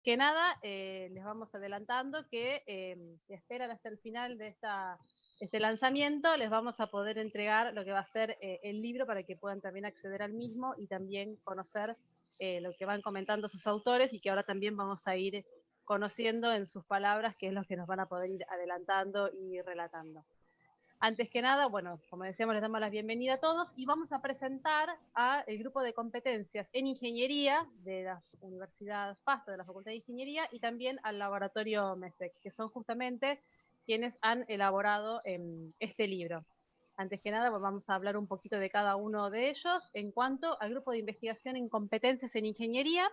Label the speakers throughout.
Speaker 1: que nada, les vamos adelantando que si esperan hasta el final de este lanzamiento, les vamos a poder entregar lo que va a ser el libro para que puedan también acceder al mismo y también conocer lo que van comentando sus autores y que ahora también vamos a ir conociendo en sus palabras qué es lo que nos van a poder ir adelantando y relatando. Antes que nada, bueno, como decíamos, les damos la bienvenida a todos y vamos a presentar al grupo de competencias en ingeniería de la Universidad FASTA, de la Facultad de Ingeniería, y también al laboratorio MESEC, que son justamente quienes han elaborado este libro. Antes que nada, vamos a hablar un poquito de cada uno de ellos. En cuanto al grupo de investigación en competencias en ingeniería,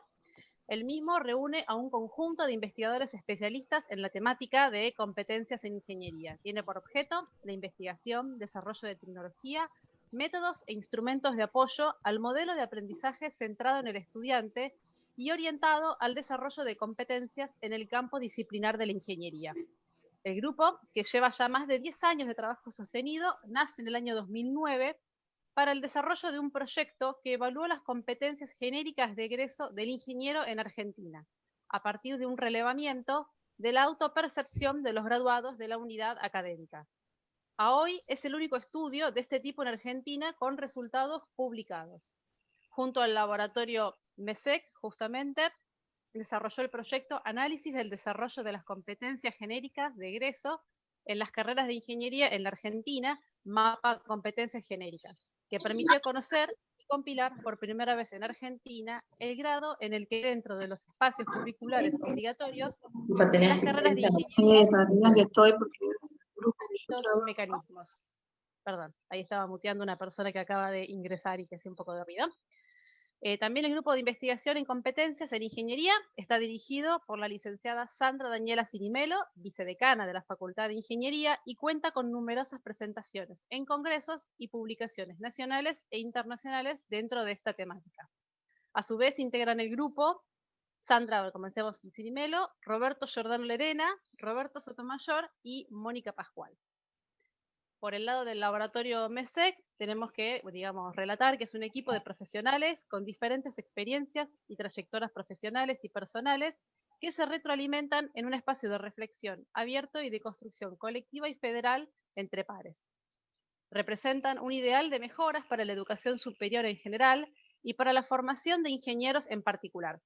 Speaker 1: el mismo reúne a un conjunto de investigadores especialistas en la temática de competencias en ingeniería. Tiene por objeto la investigación, desarrollo de tecnología, métodos e instrumentos de apoyo al modelo de aprendizaje centrado en el estudiante y orientado al desarrollo de competencias en el campo disciplinar de la ingeniería. El grupo, que lleva ya más de 10 años de trabajo sostenido, nace en el año 2009 para el desarrollo de un proyecto que evaluó las competencias genéricas de egreso del ingeniero en Argentina, a partir de un relevamiento de la autopercepción de los graduados de la unidad académica. A hoy es el único estudio de este tipo en Argentina con resultados publicados. Junto al laboratorio MESEC, justamente, desarrolló el proyecto Análisis del desarrollo de las competencias genéricas de egreso en las carreras de ingeniería en la Argentina, Mapa Competencias Genéricas, que permitió conocer y compilar por primera vez en Argentina el grado en el que dentro de los espacios curriculares obligatorios de las carreras de ingeniería distintos mecanismos. Perdón, ahí estaba muteando una persona que acaba de ingresar y que hacía un poco de ruido. También el grupo de investigación en competencias en ingeniería está dirigido por la licenciada Sandra Daniela Cirimelo, vicedecana de la Facultad de Ingeniería, y cuenta con numerosas presentaciones en congresos y publicaciones nacionales e internacionales dentro de esta temática. A su vez integran el grupo Sandra, comencemos, Cirimelo, Roberto Giordano Lerena, Roberto Sotomayor y Mónica Pascual. Por el lado del laboratorio MESEC, tenemos que, digamos, relatar que es un equipo de profesionales con diferentes experiencias y trayectorias profesionales y personales que se retroalimentan en un espacio de reflexión abierto y de construcción colectiva y federal entre pares. Representan un ideal de mejoras para la educación superior en general y para la formación de ingenieros en particular,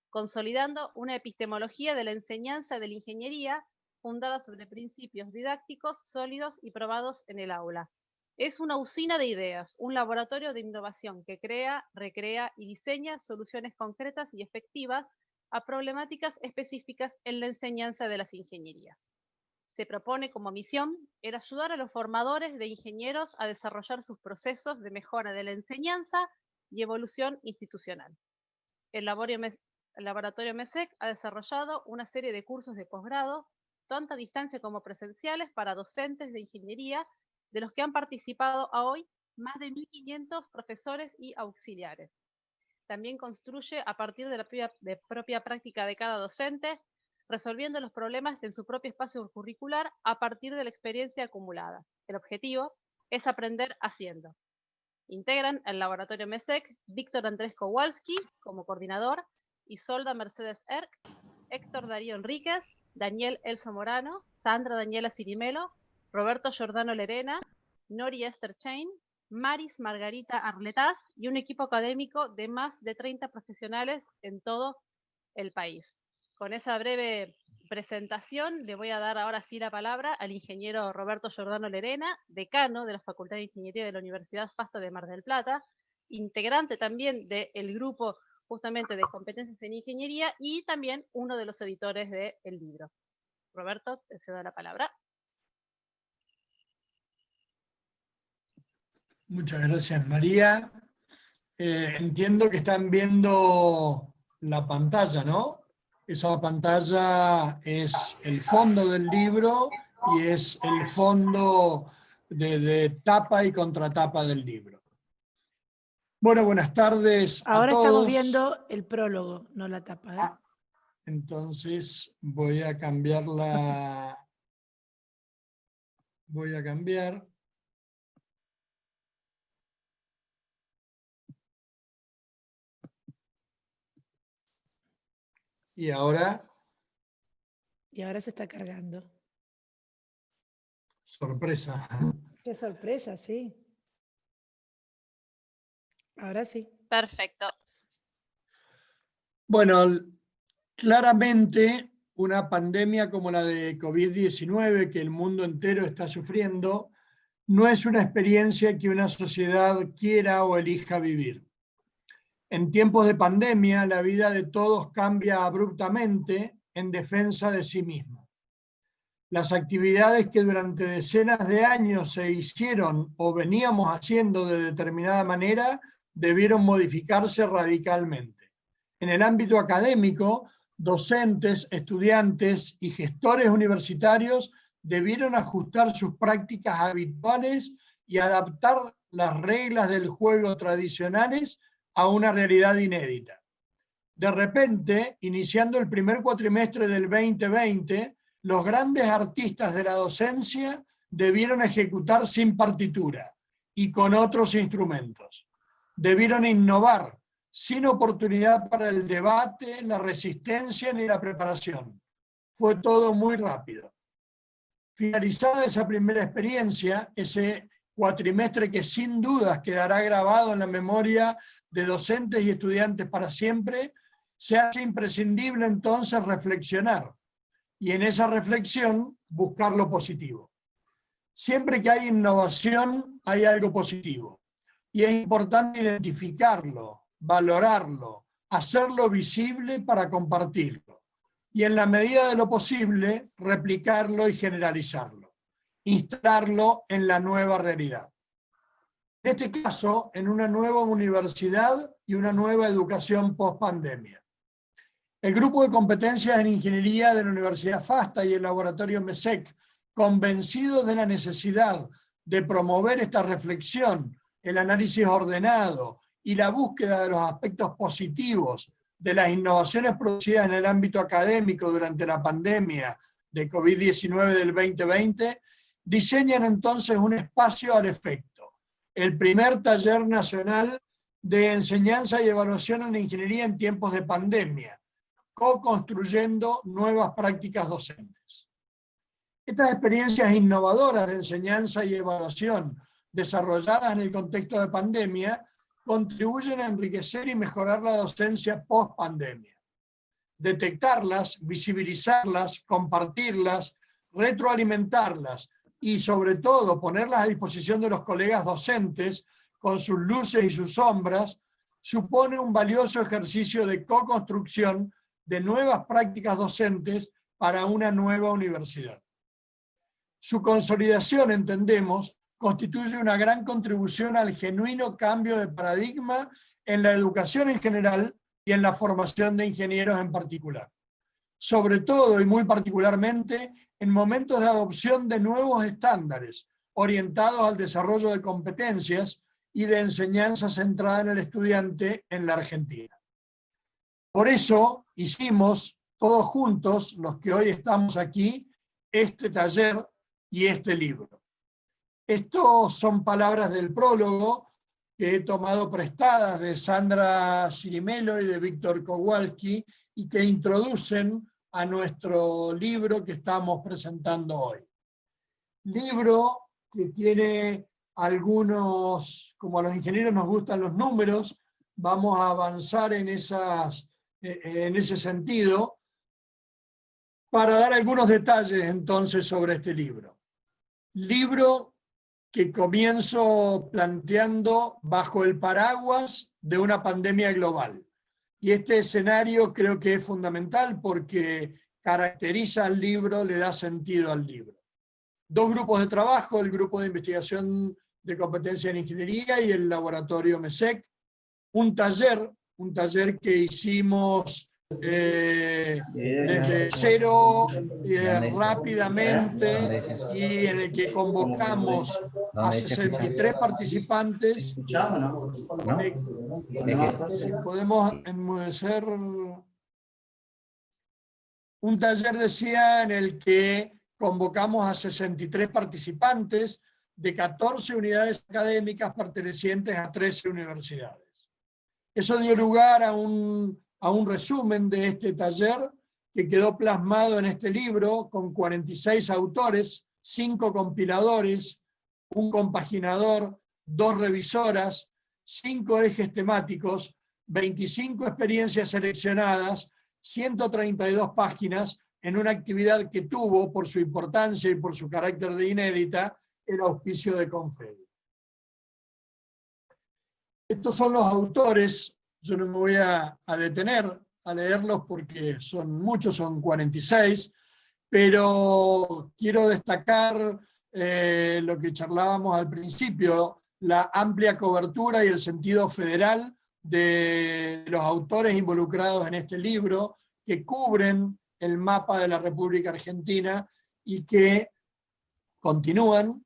Speaker 1: consolidando una epistemología de la enseñanza de la ingeniería fundada sobre principios didácticos sólidos y probados en el aula. Es una usina de ideas, un laboratorio de innovación que crea, recrea y diseña soluciones concretas y efectivas a problemáticas específicas en la enseñanza de las ingenierías. Se propone como misión el ayudar a los formadores de ingenieros a desarrollar sus procesos de mejora de la enseñanza y evolución institucional. El laboratorio MESEC ha desarrollado una serie de cursos de posgrado, tanto a distancia como presenciales, para docentes de ingeniería, de los que han participado a hoy más de 1.500 profesores y auxiliares. También construye a partir de la propia práctica de cada docente, resolviendo los problemas en su propio espacio curricular a partir de la experiencia acumulada. El objetivo es aprender haciendo. Integran el laboratorio MESEC Víctor Andrés Kowalski como coordinador, Isolda Mercedes Erck, Héctor Darío Enríquez, Daniel Elso Morano, Sandra Daniela Cirimelo, Roberto Giordano Lerena, Nori Esther Chain, Maris Margarita Arletaz y un equipo académico de más de 30 profesionales en todo el país. Con esa breve presentación le voy a dar ahora sí la palabra al ingeniero Roberto Giordano Lerena, decano de la Facultad de Ingeniería de la Universidad FASTA de Mar del Plata, integrante también del grupo justamente de competencias en ingeniería y también uno de los editores del libro. Roberto, te cedo la palabra.
Speaker 2: Muchas gracias, María. Entiendo que están viendo la pantalla, ¿no? Esa pantalla es el fondo del libro y es el fondo de tapa y contratapa del libro. Bueno, buenas tardes a
Speaker 3: Ahora
Speaker 2: todos.
Speaker 3: estamos viendo el prólogo, no la tapa, ¿eh?
Speaker 2: Entonces voy a cambiar la... Voy a cambiar... Y ahora,
Speaker 3: Y ahora se está cargando.
Speaker 2: sorpresa.
Speaker 3: Qué sorpresa, sí. Ahora sí.
Speaker 1: Perfecto.
Speaker 2: Bueno, claramente una pandemia como la de COVID-19 que el mundo entero está sufriendo no es una experiencia que una sociedad quiera o elija vivir. En tiempos de pandemia, la vida de todos cambia abruptamente en defensa de sí mismo. Las actividades que durante decenas de años se hicieron o veníamos haciendo de determinada manera debieron modificarse radicalmente. En el ámbito académico, docentes, estudiantes y gestores universitarios debieron ajustar sus prácticas habituales y adaptar las reglas del juego tradicionales a una realidad inédita. De repente, iniciando el primer cuatrimestre del 2020, los grandes artistas de la docencia debieron ejecutar sin partitura y con otros instrumentos. Debieron innovar sin oportunidad para el debate, la resistencia ni la preparación. Fue todo muy rápido. Finalizada esa primera experiencia, ese cuatrimestre que sin dudas quedará grabado en la memoria de docentes y estudiantes para siempre, se hace imprescindible entonces reflexionar y en esa reflexión buscar lo positivo. Siempre que hay innovación hay algo positivo y es importante identificarlo, valorarlo, hacerlo visible para compartirlo y en la medida de lo posible replicarlo y generalizarlo, instalarlo en la nueva realidad. En este caso, en una nueva universidad y una nueva educación post-pandemia. El Grupo de Competencias en Ingeniería de la Universidad FASTA y el Laboratorio MESEC, convencidos de la necesidad de promover esta reflexión, el análisis ordenado y la búsqueda de los aspectos positivos de las innovaciones producidas en el ámbito académico durante la pandemia de COVID-19 del 2020, diseñan entonces un espacio al efecto, el primer taller nacional de enseñanza y evaluación en la ingeniería en tiempos de pandemia, co-construyendo nuevas prácticas docentes. Estas experiencias innovadoras de enseñanza y evaluación desarrolladas en el contexto de pandemia contribuyen a enriquecer y mejorar la docencia post-pandemia. Detectarlas, visibilizarlas, compartirlas, retroalimentarlas y sobre todo ponerlas a disposición de los colegas docentes con sus luces y sus sombras supone un valioso ejercicio de co-construcción de nuevas prácticas docentes para una nueva universidad. Su consolidación, entendemos, constituye una gran contribución al genuino cambio de paradigma en la educación en general y en la formación de ingenieros en particular. Sobre todo y muy particularmente en momentos de adopción de nuevos estándares orientados al desarrollo de competencias y de enseñanza centrada en el estudiante en la Argentina. Por eso hicimos todos juntos, los que hoy estamos aquí, este taller y este libro. Estos son palabras del prólogo que he tomado prestadas de Sandra Cirimelo y de Víctor Kowalski y que introducen a nuestro libro que estamos presentando hoy. Libro que tiene algunos, como a los ingenieros nos gustan los números, vamos a avanzar en ese sentido para dar algunos detalles entonces sobre este libro. Libro que comienzo planteando bajo el paraguas de una pandemia global. Y este escenario creo que es fundamental porque caracteriza al libro, le da sentido al libro. Dos grupos de trabajo, el grupo de investigación de competencia en ingeniería y el laboratorio MESEC. Un taller que hicimos desde cero rápidamente y en el que convocamos a 63 participantes. Si podemos enmudecer. Un taller, decía, en el que convocamos a 63 participantes de 14 unidades académicas pertenecientes a 13 universidades. Eso dio lugar a un a un resumen de este taller que quedó plasmado en este libro con 46 autores, 5 compiladores, un compaginador, 2 revisoras, 5 ejes temáticos, 25 experiencias seleccionadas, 132 páginas, en una actividad que tuvo, por su importancia y por su carácter de inédita, el auspicio de Confedi. Estos son los autores, yo no me voy a detener a leerlos porque son muchos, son 46, pero quiero destacar lo que charlábamos al principio, la amplia cobertura y el sentido federal de los autores involucrados en este libro, que cubren el mapa de la República Argentina y que continúan,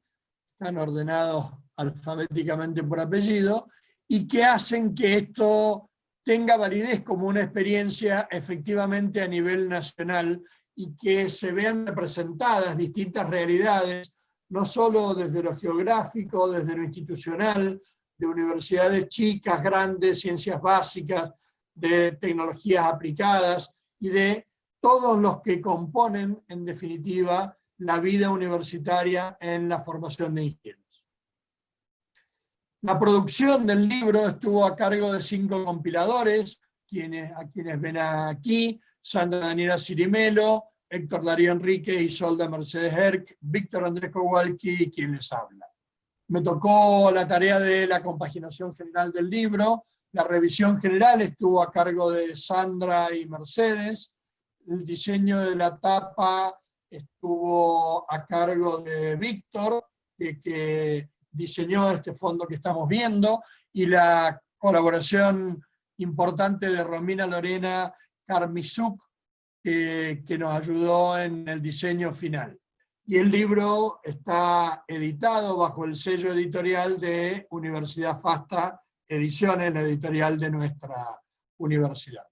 Speaker 2: están ordenados alfabéticamente por apellido, y que hacen que esto tenga validez como una experiencia efectivamente a nivel nacional y que se vean representadas distintas realidades, no solo desde lo geográfico, desde lo institucional, de universidades chicas, grandes, ciencias básicas, de tecnologías aplicadas y de todos los que componen, en definitiva, la vida universitaria en la formación de ingenieros. La producción del libro estuvo a cargo de 5 compiladores, a quienes ven aquí: Sandra Daniela Cirimelo, Héctor Darío Enrique, Isolda Mercedes Herc, Víctor Andrés Kowalski y quien les habla. Me tocó la tarea de la compaginación general del libro. La revisión general estuvo a cargo de Sandra y Mercedes. El diseño de la tapa estuvo a cargo de Víctor, que diseñó este fondo que estamos viendo, y la colaboración importante de Romina Lorena Carmizuk, que nos ayudó en el diseño final. Y el libro está editado bajo el sello editorial de Universidad FASTA Ediciones, la editorial de nuestra universidad.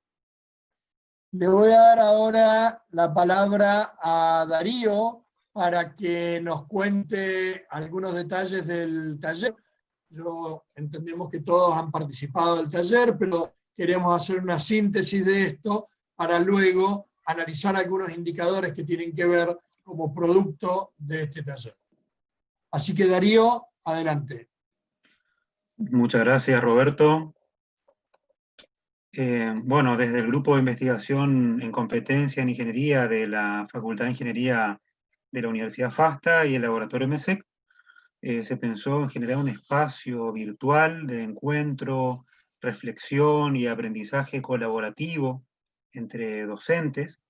Speaker 2: Le voy a dar ahora la palabra a Darío para que nos cuente algunos detalles del taller. Entendemos que todos han participado del taller, pero queremos hacer una síntesis de esto para luego analizar algunos indicadores que tienen que ver como producto de este taller. Así que Darío, adelante.
Speaker 4: Muchas gracias, Roberto. Bueno, desde el Grupo de Investigación en Competencia en Ingeniería de la Facultad de Ingeniería de la Universidad FASTA y el Laboratorio MESEC, se pensó en generar un espacio virtual de encuentro, reflexión y aprendizaje colaborativo entre docentes,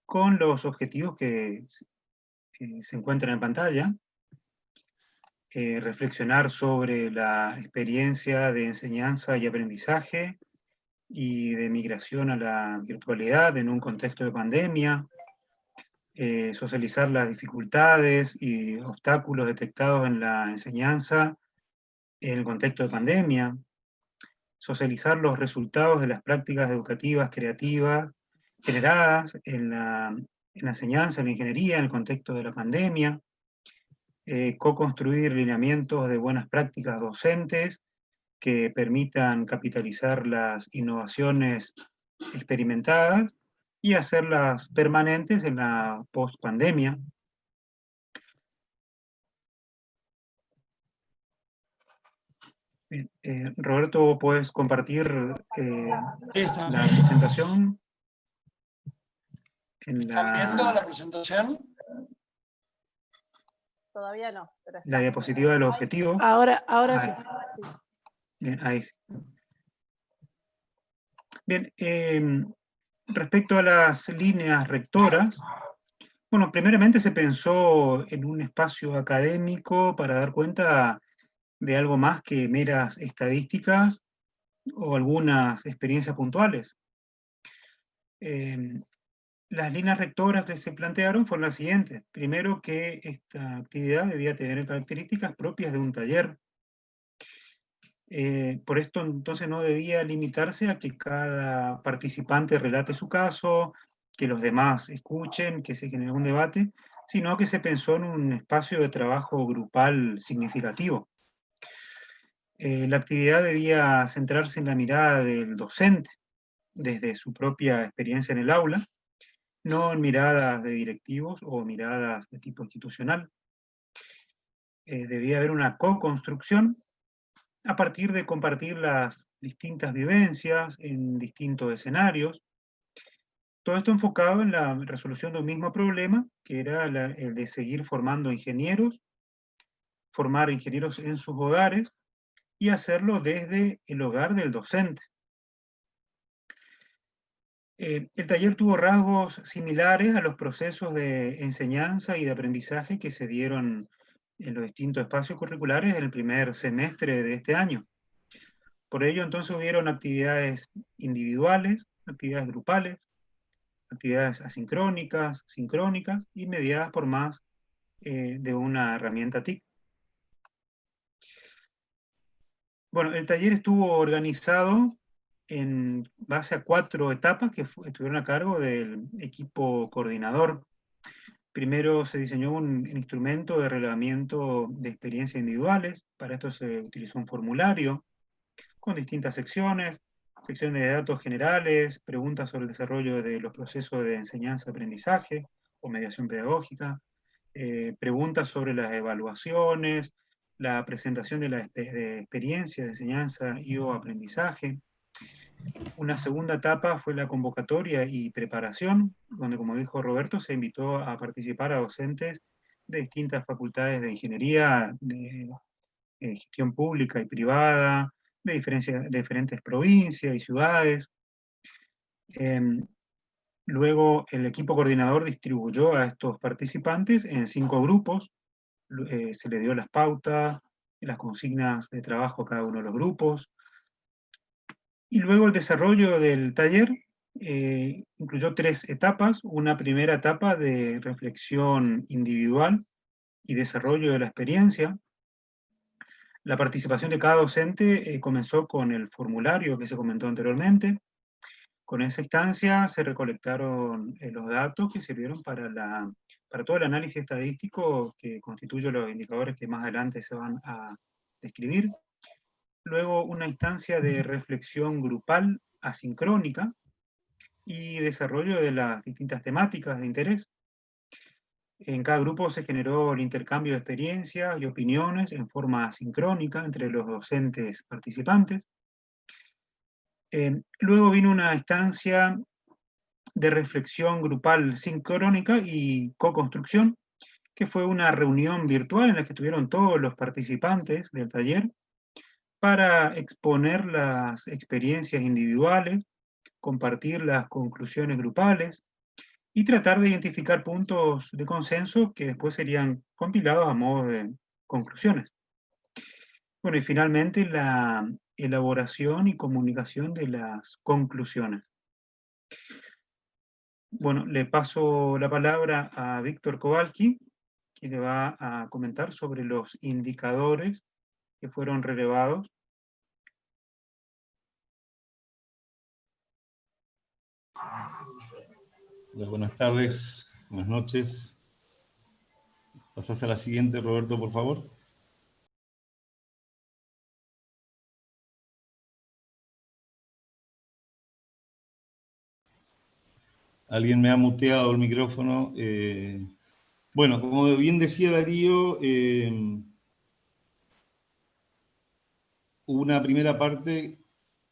Speaker 4: con los objetivos que se encuentran en pantalla. Reflexionar sobre la experiencia de enseñanza y aprendizaje y de migración a la virtualidad en un contexto de pandemia, socializar las dificultades y obstáculos detectados en la enseñanza en el contexto de pandemia, socializar los resultados de las prácticas educativas creativas generadas en la enseñanza, en la ingeniería, en el contexto de la pandemia, co-construir lineamientos de buenas prácticas docentes que permitan capitalizar las innovaciones experimentadas y hacerlas permanentes en la post-pandemia. Roberto, ¿puedes compartir la presentación?
Speaker 2: ¿Están viendo la presentación?
Speaker 1: Todavía no. Pero
Speaker 4: la diapositiva de los objetivos.
Speaker 3: Ahora sí.
Speaker 4: Bien, ahí sí. Bien, respecto a las líneas rectoras, bueno, primeramente se pensó en un espacio académico para dar cuenta de algo más que meras estadísticas o algunas experiencias puntuales. Las líneas rectoras que se plantearon fueron las siguientes. Primero, que esta actividad debía tener características propias de un taller. Por esto, entonces, no debía limitarse a que cada participante relate su caso, que los demás escuchen, que se genere un debate, sino que se pensó en un espacio de trabajo grupal significativo. La actividad debía centrarse en la mirada del docente, desde su propia experiencia en el aula, no en miradas de directivos o miradas de tipo institucional. Debía haber una co-construcción a partir de compartir las distintas vivencias en distintos escenarios. Todo esto enfocado en la resolución de un mismo problema, que era el de seguir formando ingenieros, formar ingenieros en sus hogares y hacerlo desde el hogar del docente. El taller tuvo rasgos similares a los procesos de enseñanza y de aprendizaje que se dieron en los distintos espacios curriculares en el primer semestre de este año. Por ello, entonces, hubieron actividades individuales, actividades grupales, actividades asincrónicas, sincrónicas y mediadas por más de una herramienta TIC. Bueno, el taller estuvo organizado en base a 4 etapas que estuvieron a cargo del equipo coordinador. Primero se diseñó un instrumento de relevamiento de experiencias individuales. Para esto se utilizó un formulario con distintas secciones de datos generales, preguntas sobre el desarrollo de los procesos de enseñanza-aprendizaje o mediación pedagógica, preguntas sobre las evaluaciones, la presentación de la experiencia de enseñanza y o aprendizaje. Una segunda etapa fue la convocatoria y preparación, donde, como dijo Roberto, se invitó a participar a docentes de distintas facultades de ingeniería, de gestión pública y privada, de diferentes provincias y ciudades. Luego el equipo coordinador distribuyó a estos participantes en 5 grupos, se les dio las pautas, las consignas de trabajo a cada uno de los grupos, y luego el desarrollo del taller incluyó 3 etapas. Una primera etapa de reflexión individual y desarrollo de la experiencia. La participación de cada docente comenzó con el formulario que se comentó anteriormente. Con esa instancia se recolectaron los datos que sirvieron para todo el análisis estadístico que constituye los indicadores que más adelante se van a describir. Luego una instancia de reflexión grupal asincrónica y desarrollo de las distintas temáticas de interés. En cada grupo se generó el intercambio de experiencias y opiniones en forma asincrónica entre los docentes participantes. Luego vino una instancia de reflexión grupal sincrónica y co-construcción, que fue una reunión virtual en la que estuvieron todos los participantes del taller para exponer las experiencias individuales, compartir las conclusiones grupales y tratar de identificar puntos de consenso que después serían compilados a modo de conclusiones. Bueno, y finalmente la elaboración y comunicación de las conclusiones. Bueno, le paso la palabra a Víctor Kowalski, que le va a comentar sobre los indicadores que fueron relevados.
Speaker 5: Buenas tardes, buenas noches. Pasás a la siguiente, Roberto, por favor. Alguien me ha muteado el micrófono. Bueno, como bien decía Darío, hubo una primera parte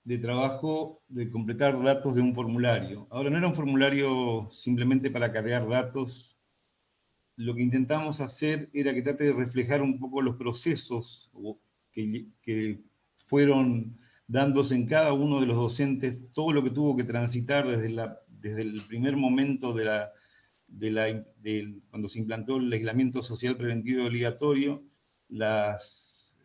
Speaker 5: de trabajo de completar datos de un formulario. Ahora, no era un formulario simplemente para cargar datos. Lo que intentamos hacer era que trate de reflejar un poco los procesos que fueron dándose en cada uno de los docentes, todo lo que tuvo que transitar desde el primer momento cuando se implantó el aislamiento social preventivo y obligatorio, las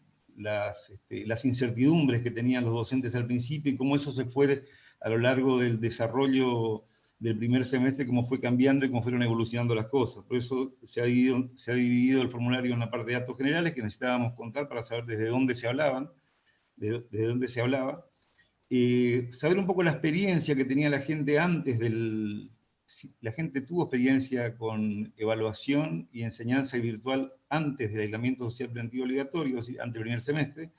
Speaker 5: incertidumbres que tenían los docentes al principio y cómo eso se fue a lo largo del desarrollo del primer semestre, cómo fue cambiando y cómo fueron evolucionando las cosas. Por eso se ha dividido el formulario en una parte de datos generales que necesitábamos contar para saber desde dónde se hablaban, desde dónde se hablaba. Saber un poco la experiencia que tenía la gente antes la gente tuvo experiencia con evaluación y enseñanza virtual antes del aislamiento social preventivo obligatorio, antes del primer semestre,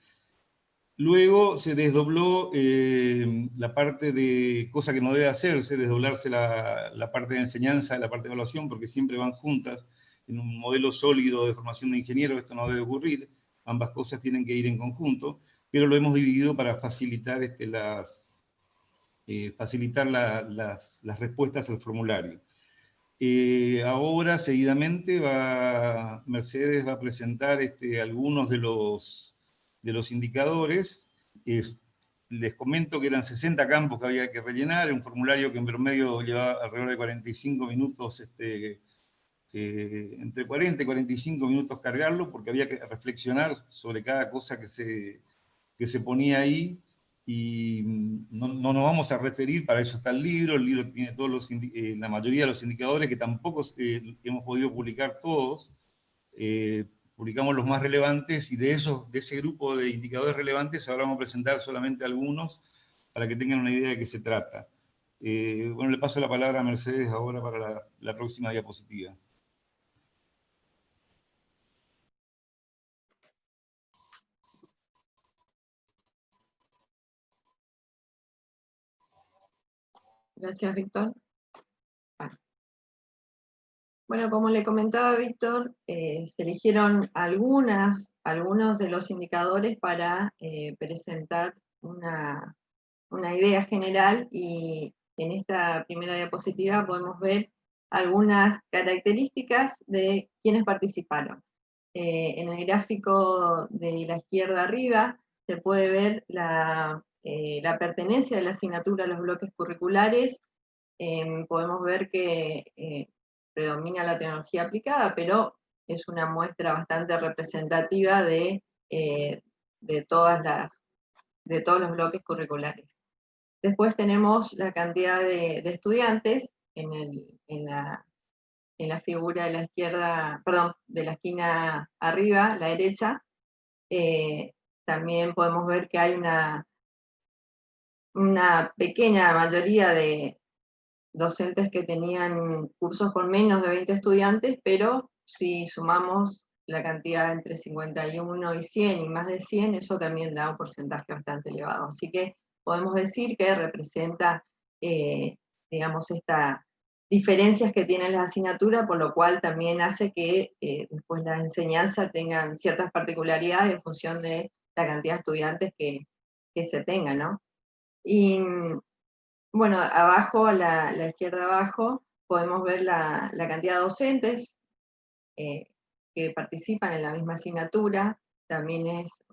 Speaker 5: Luego se desdobló la parte de, cosa que no debe hacerse, desdoblarse la parte de enseñanza de la parte de evaluación, porque siempre van juntas. En un modelo sólido de formación de ingenieros esto no debe ocurrir, ambas cosas tienen que ir en conjunto, pero lo hemos dividido para facilitar, facilitar las respuestas al formulario. Ahora, seguidamente, Mercedes va a presentar algunos de los indicadores. Les comento que eran 60 campos que había que rellenar, un formulario que en promedio llevaba alrededor de 45 minutos, entre 40 y 45 minutos cargarlo, porque había que reflexionar sobre cada cosa que se ponía ahí, y no nos vamos a referir, para eso está el libro tiene todos la mayoría de los indicadores, que tampoco hemos podido publicar todos, publicamos los más relevantes, y de ese grupo de indicadores relevantes ahora vamos a presentar solamente algunos, para que tengan una idea de qué se trata. Bueno, le paso la palabra a Mercedes ahora para la próxima diapositiva.
Speaker 6: Gracias, Víctor. Bueno, como le comentaba Víctor, se eligieron algunos de los indicadores para presentar una idea general, y en esta primera diapositiva podemos ver algunas características de quienes participaron. En el gráfico de la izquierda arriba se puede ver la pertenencia de la asignatura a los bloques curriculares. Podemos ver que predomina la tecnología aplicada, pero es una muestra bastante representativa de todos los bloques curriculares. Después tenemos la cantidad de estudiantes en la figura de la izquierda, perdón, de la esquina arriba, la derecha. También podemos ver que hay una pequeña mayoría de docentes que tenían cursos con menos de 20 estudiantes, pero si sumamos la cantidad entre 51 y 100 y más de 100, eso también da un porcentaje bastante elevado. Así que podemos decir que representa, digamos, estas diferencias que tienen las asignaturas, por lo cual también hace que después la enseñanza tengan ciertas particularidades en función de la cantidad de estudiantes que se tengan, ¿no? Y bueno, abajo, a la izquierda abajo, podemos ver la cantidad de docentes que participan en la misma asignatura. También es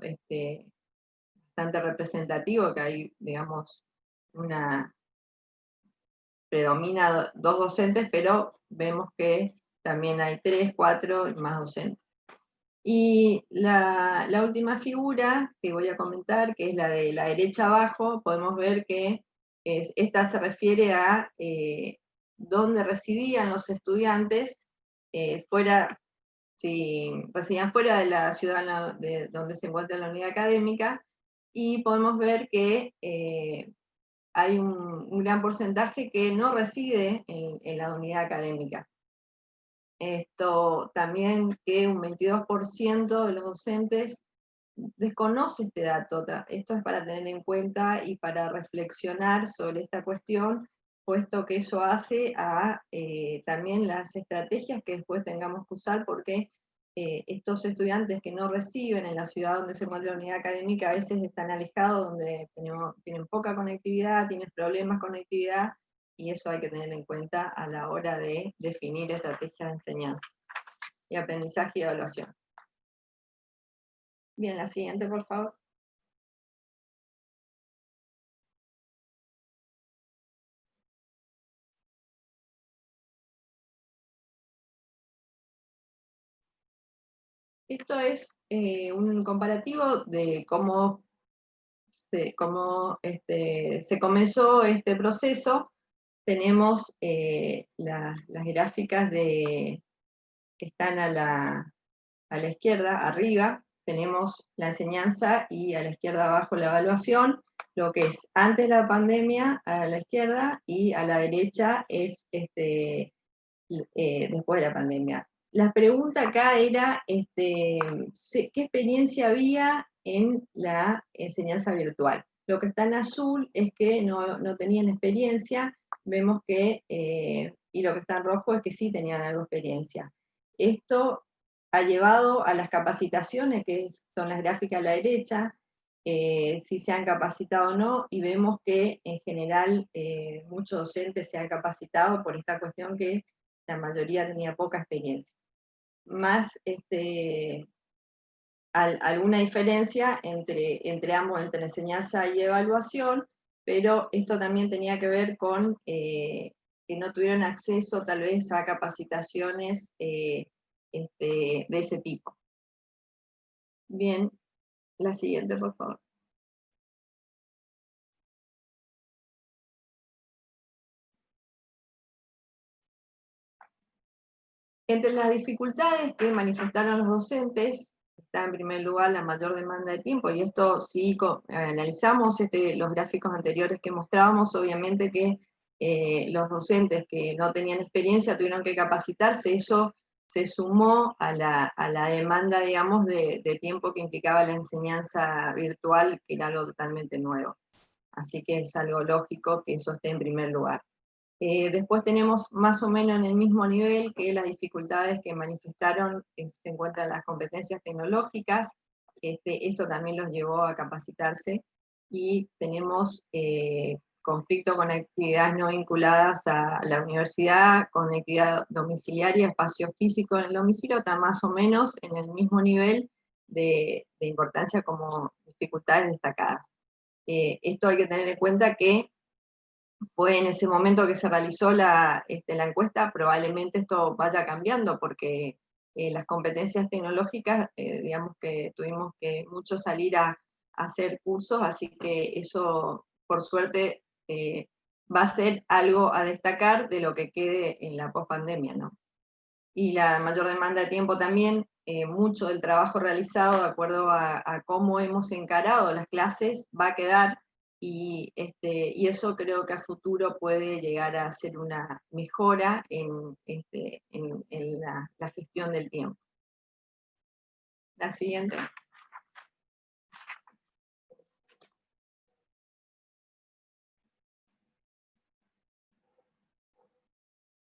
Speaker 6: bastante representativo que hay, digamos, predomina dos docentes, pero vemos que también hay 3, 4 y más docentes. Y la última figura que voy a comentar, que es la de la derecha abajo, podemos ver que esta se refiere a dónde residían los estudiantes, si residían fuera de la ciudad de donde se encuentra la unidad académica, y podemos ver que hay un gran porcentaje que no reside en la unidad académica. Esto también, que un 22% de los docentes desconoce este dato. Esto es para tener en cuenta y para reflexionar sobre esta cuestión, puesto que eso hace a también las estrategias que después tengamos que usar, porque estos estudiantes que no reciben en la ciudad donde se encuentra la unidad académica a veces están alejados, donde tienen poca conectividad, tienen problemas con conectividad, y eso hay que tener en cuenta a la hora de definir estrategias de enseñanza y aprendizaje y evaluación. Bien, la siguiente, por favor. Esto es un comparativo de cómo se comenzó este proceso. Tenemos las gráficas que están a la izquierda, arriba, tenemos la enseñanza, y a la izquierda abajo la evaluación, lo que es antes de la pandemia a la izquierda, y a la derecha es después de la pandemia. La pregunta acá era qué experiencia había en la enseñanza virtual. Lo que está en azul es que no tenían experiencia, vemos que, y lo que está en rojo es que sí tenían algo de experiencia. Esto ha llevado a las capacitaciones, que son las gráficas a la derecha, si se han capacitado o no, y vemos que en general muchos docentes se han capacitado por esta cuestión que la mayoría tenía poca experiencia. Más alguna diferencia entre ambos, entre enseñanza y evaluación, pero esto también tenía que ver con que no tuvieron acceso tal vez a capacitaciones de ese tipo. Bien, la siguiente, por favor. Entre las dificultades que manifestaron los docentes, está en primer lugar la mayor demanda de tiempo, y esto si analizamos los gráficos anteriores que mostrábamos, obviamente que los docentes que no tenían experiencia tuvieron que capacitarse, eso se sumó a la demanda, digamos, de tiempo que implicaba la enseñanza virtual, que era algo totalmente nuevo. Así que es algo lógico que eso esté en primer lugar. Después tenemos más o menos en el mismo nivel que las dificultades que manifestaron se encuentran las competencias tecnológicas. Esto también los llevó a capacitarse, y tenemos conflicto con actividades no vinculadas a la universidad, conectividad domiciliaria, espacio físico en el domicilio, está más o menos en el mismo nivel de importancia como dificultades destacadas. Esto hay que tener en cuenta que fue en ese momento que se realizó la encuesta, probablemente esto vaya cambiando, porque las competencias tecnológicas, digamos que tuvimos que mucho salir a hacer cursos, así que eso, por suerte, va a ser algo a destacar de lo que quede en la pospandemia, ¿no? Y la mayor demanda de tiempo también, mucho del trabajo realizado de acuerdo a cómo hemos encarado las clases va a quedar, y eso creo que a futuro puede llegar a ser una mejora en la gestión del tiempo. La siguiente.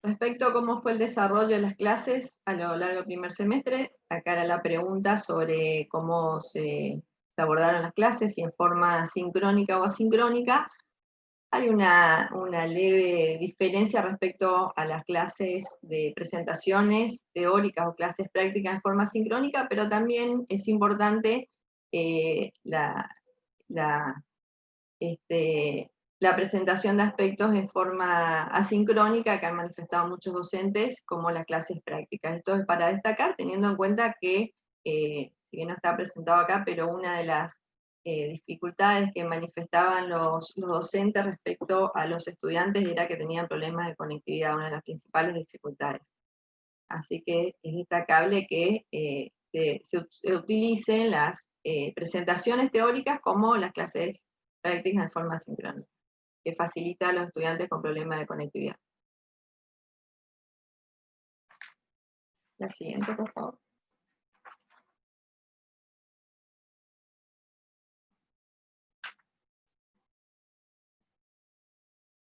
Speaker 6: Respecto a cómo fue el desarrollo de las clases a lo largo del primer semestre, acá era la pregunta sobre cómo se abordaron las clases, si en forma sincrónica o asincrónica. Hay una leve diferencia respecto a las clases de presentaciones teóricas o clases prácticas en forma sincrónica, pero también es importante la presentación de aspectos en forma asincrónica que han manifestado muchos docentes, como las clases prácticas. Esto es para destacar, teniendo en cuenta que, si bien no está presentado acá, pero una de las dificultades que manifestaban los docentes respecto a los estudiantes era que tenían problemas de conectividad, una de las principales dificultades. Así que es destacable que se utilicen las presentaciones teóricas como las clases prácticas en forma sincrónica, que facilita a los estudiantes con problemas de conectividad. La siguiente, por favor.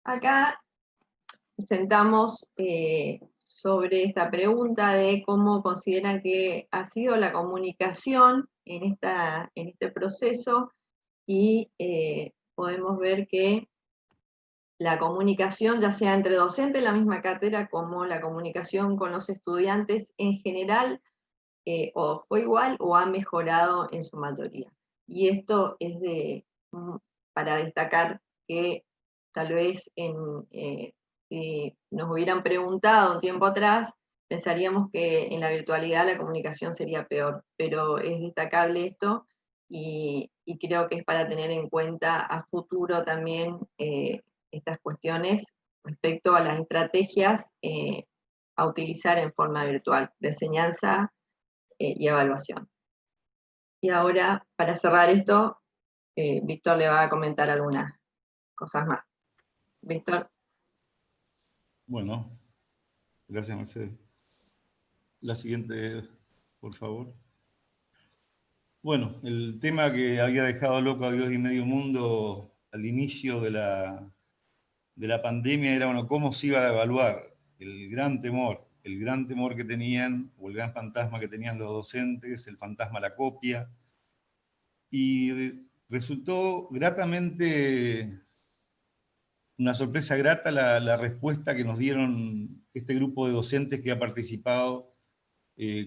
Speaker 6: Acá sentamos sobre esta pregunta de cómo consideran que ha sido la comunicación en este proceso, y podemos ver que la comunicación, ya sea entre docentes en la misma cátedra, como la comunicación con los estudiantes en general, o fue igual o ha mejorado en su mayoría. Y esto es para destacar que tal vez si nos hubieran preguntado un tiempo atrás, pensaríamos que en la virtualidad la comunicación sería peor, pero es destacable esto, y creo que es para tener en cuenta a futuro también estas cuestiones respecto a las estrategias a utilizar en forma virtual de enseñanza y evaluación. Y ahora, para cerrar esto, Víctor le va a comentar algunas cosas más. Víctor.
Speaker 5: Bueno, gracias, Mercedes. La siguiente, por favor. Bueno, el tema que había dejado loco a Dios y medio mundo al inicio de la pandemia era, bueno, cómo se iba a evaluar. El gran temor que tenían, o el gran fantasma que tenían los docentes, el fantasma la copia, y resultó gratamente, una sorpresa grata la respuesta que nos dieron este grupo de docentes que ha participado,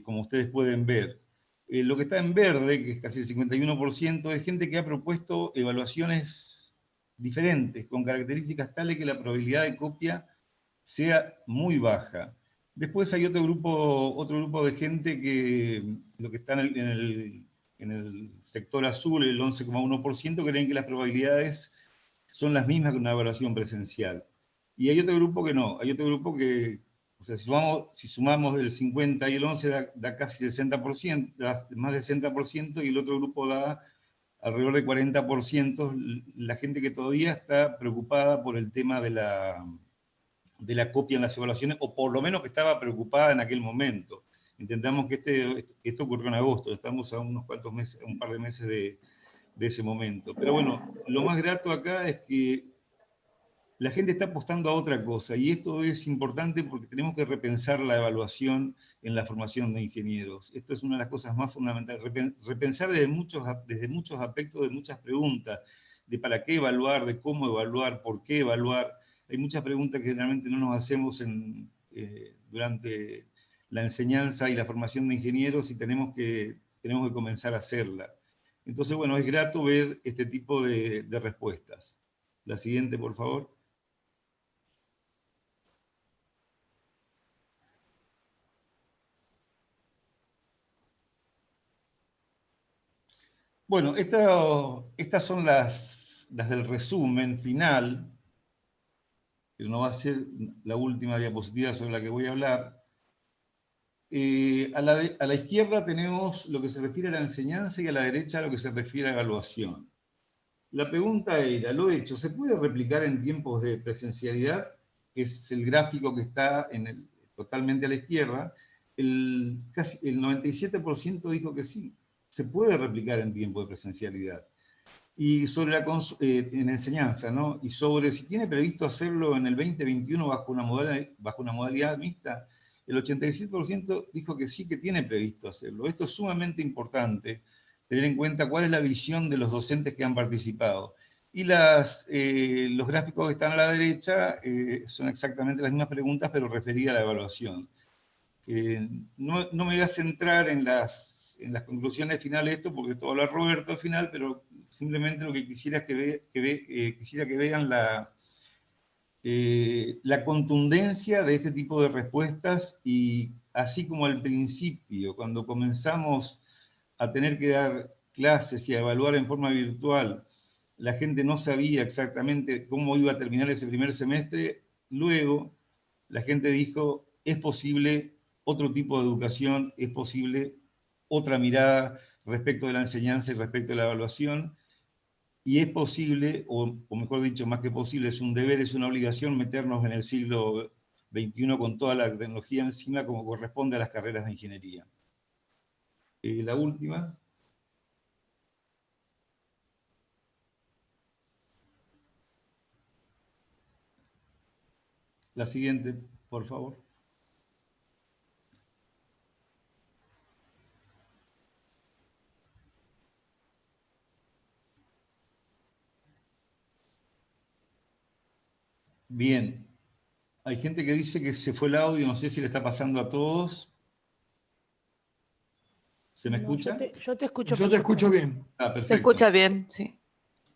Speaker 5: como ustedes pueden ver. Lo que está en verde, que es casi el 51%, es gente que ha propuesto evaluaciones diferentes, con características tales que la probabilidad de copia sea muy baja. Después hay otro grupo de gente que, lo que está en el sector azul, el 11,1%, creen que las probabilidades son las mismas que una evaluación presencial. Y hay otro grupo que no, hay otro grupo que, o sea, si sumamos el 50 y el 11 da casi 60%, da más de 60%, y el otro grupo da alrededor de 40%, la gente que todavía está preocupada por el tema de la copia en las evaluaciones, o por lo menos que estaba preocupada en aquel momento. Intentamos que esto ocurrió en agosto, estamos a unos cuantos meses, un par de meses de ese momento. Pero bueno, lo más grato acá es que la gente está apostando a otra cosa, y esto es importante porque tenemos que repensar la evaluación en la formación de ingenieros. Esto es una de las cosas más fundamentales, repensar desde muchos aspectos, de muchas preguntas, de para qué evaluar, de cómo evaluar, por qué evaluar. Hay muchas preguntas que generalmente no nos hacemos durante la enseñanza y la formación de ingenieros, y tenemos que comenzar a hacerla. Entonces, bueno, es grato ver este tipo de respuestas. La siguiente, por favor. Bueno, estas son las del resumen final, que no va a ser la última diapositiva sobre la que voy a hablar. A la izquierda tenemos lo que se refiere a la enseñanza, y a la derecha lo que se refiere a evaluación. La pregunta era, lo hecho, ¿se puede replicar en tiempos de presencialidad? Que es el gráfico que está totalmente a la izquierda. Casi el 97% dijo que sí, se puede replicar en tiempo de presencialidad. Y sobre en enseñanza, ¿no? Y sobre si tiene previsto hacerlo en el 2021 bajo una modalidad mixta, el 87% dijo que sí, que tiene previsto hacerlo. Esto es sumamente importante, tener en cuenta cuál es la visión de los docentes que han participado. Y los gráficos que están a la derecha son exactamente las mismas preguntas, pero referidas a la evaluación. No me voy a centrar en las conclusiones finales de esto, porque esto va a hablar Roberto al final, pero simplemente lo que quisiera quisiera que vean la contundencia de este tipo de respuestas, y así como al principio, cuando comenzamos a tener que dar clases y a evaluar en forma virtual, la gente no sabía exactamente cómo iba a terminar ese primer semestre, luego la gente dijo, es posible otro tipo de educación, es posible otra mirada respecto de la enseñanza y respecto de la evaluación, y es posible, o mejor dicho, más que posible, es un deber, es una obligación meternos en el siglo XXI con toda la tecnología encima, como corresponde a las carreras de ingeniería. La última. La siguiente, por favor. Bien. Hay gente que dice que se fue el audio, no sé si le está pasando a todos. ¿Se me escucha?
Speaker 3: Yo te escucho.
Speaker 2: Yo te escucho bien.
Speaker 5: Ah, perfecto.
Speaker 7: Se escucha bien, sí.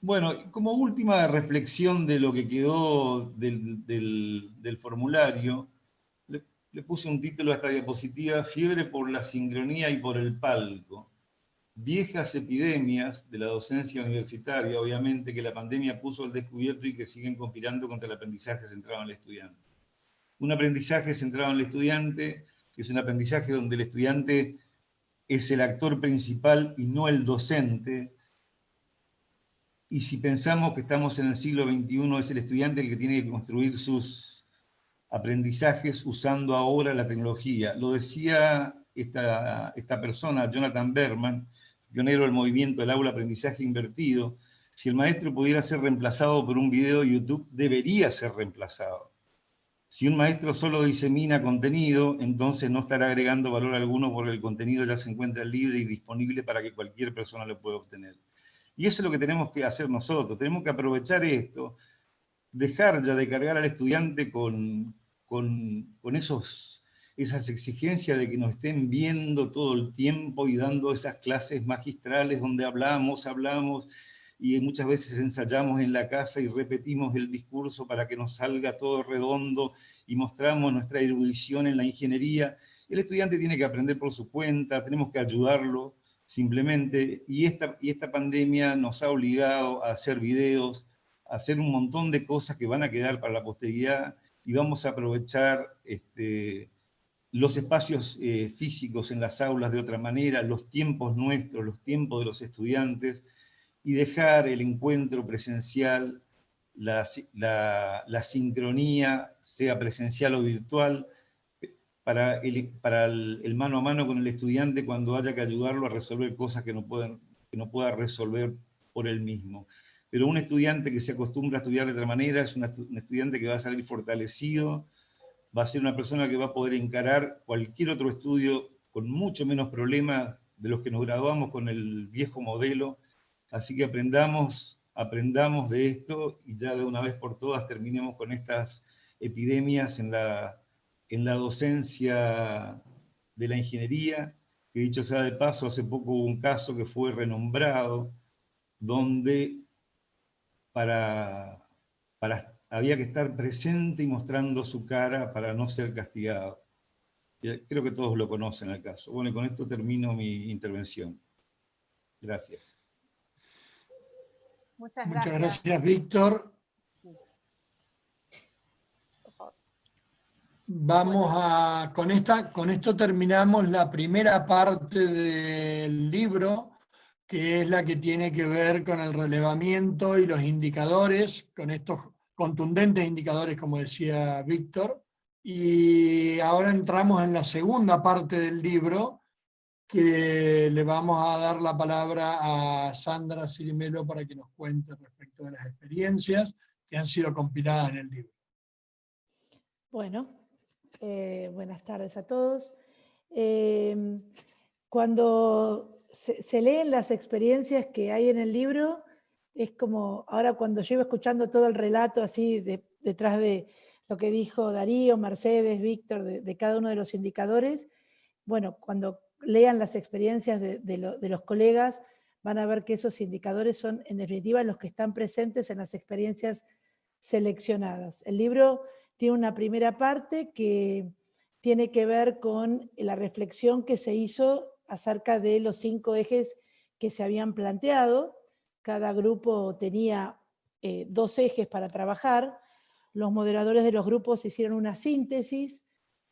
Speaker 5: Bueno, como última reflexión de lo que quedó del formulario, le puse un título a esta diapositiva: Fiebre por la sincronía y por el palco. Viejas epidemias de la docencia universitaria, obviamente, que la pandemia puso al descubierto y que siguen conspirando contra el aprendizaje centrado en el estudiante. Un aprendizaje centrado en el estudiante, que es un aprendizaje donde el estudiante es el actor principal y no el docente. Y si pensamos que estamos en el siglo XXI, es el estudiante el que tiene que construir sus aprendizajes usando ahora la tecnología. Lo decía esta persona, Jonathan Berman, pionero del movimiento del aula aprendizaje invertido, si el maestro pudiera ser reemplazado por un video de YouTube, debería ser reemplazado. Si un maestro solo disemina contenido, entonces no estará agregando valor alguno porque el contenido ya se encuentra libre y disponible para que cualquier persona lo pueda obtener. Y eso es lo que tenemos que hacer nosotros. Tenemos que aprovechar esto, dejar ya de cargar al estudiante con esas exigencias de que nos estén viendo todo el tiempo y dando esas clases magistrales donde hablamos, y muchas veces ensayamos en la casa y repetimos el discurso para que nos salga todo redondo y mostramos nuestra erudición en la ingeniería. El estudiante tiene que aprender por su cuenta, tenemos que ayudarlo simplemente, y esta pandemia nos ha obligado a hacer videos, a hacer un montón de cosas que van a quedar para la posteridad, y vamos a aprovechar los espacios físicos en las aulas de otra manera, los tiempos nuestros, los tiempos de los estudiantes, y dejar el encuentro presencial, la sincronía, sea presencial o virtual, para el mano a mano con el estudiante cuando haya que ayudarlo a resolver cosas que no pueda resolver por él mismo. Pero un estudiante que se acostumbra a estudiar de otra manera es un estudiante que va a salir fortalecido, va a ser una persona que va a poder encarar cualquier otro estudio con mucho menos problemas de los que nos graduamos con el viejo modelo. Así que aprendamos de esto y ya de una vez por todas terminemos con estas epidemias en la docencia de la ingeniería, que dicho sea de paso, hace poco hubo un caso que fue renombrado, donde había que estar presente y mostrando su cara para no ser castigado. Creo que todos lo conocen el caso. Bueno, y con esto termino mi intervención. Gracias.
Speaker 1: Muchas
Speaker 2: Muchas
Speaker 1: gracias.
Speaker 2: gracias, Víctor.
Speaker 1: Por favor.
Speaker 2: Vamos con esto terminamos la primera parte del libro, que es la que tiene que ver con el relevamiento y los indicadores, con estos contundentes indicadores, como decía Víctor. Y ahora entramos en la segunda parte del libro, que le vamos a dar la palabra a Sandra Cirimelo para que nos cuente respecto de las experiencias que han sido compiladas en el libro.
Speaker 3: Bueno, buenas tardes a todos. Cuando se leen las experiencias que hay en el libro, es como, ahora cuando yo iba escuchando todo el relato así detrás de lo que dijo Darío, Mercedes, Víctor, de cada uno de los indicadores, bueno, cuando lean las experiencias de los colegas, van a ver que esos indicadores son, en definitiva, los que están presentes en las experiencias seleccionadas. El libro tiene una primera parte que tiene que ver con la reflexión que se hizo acerca de los 5 ejes que se habían planteado. Cada grupo tenía 2 ejes para trabajar. Los moderadores de los grupos hicieron una síntesis,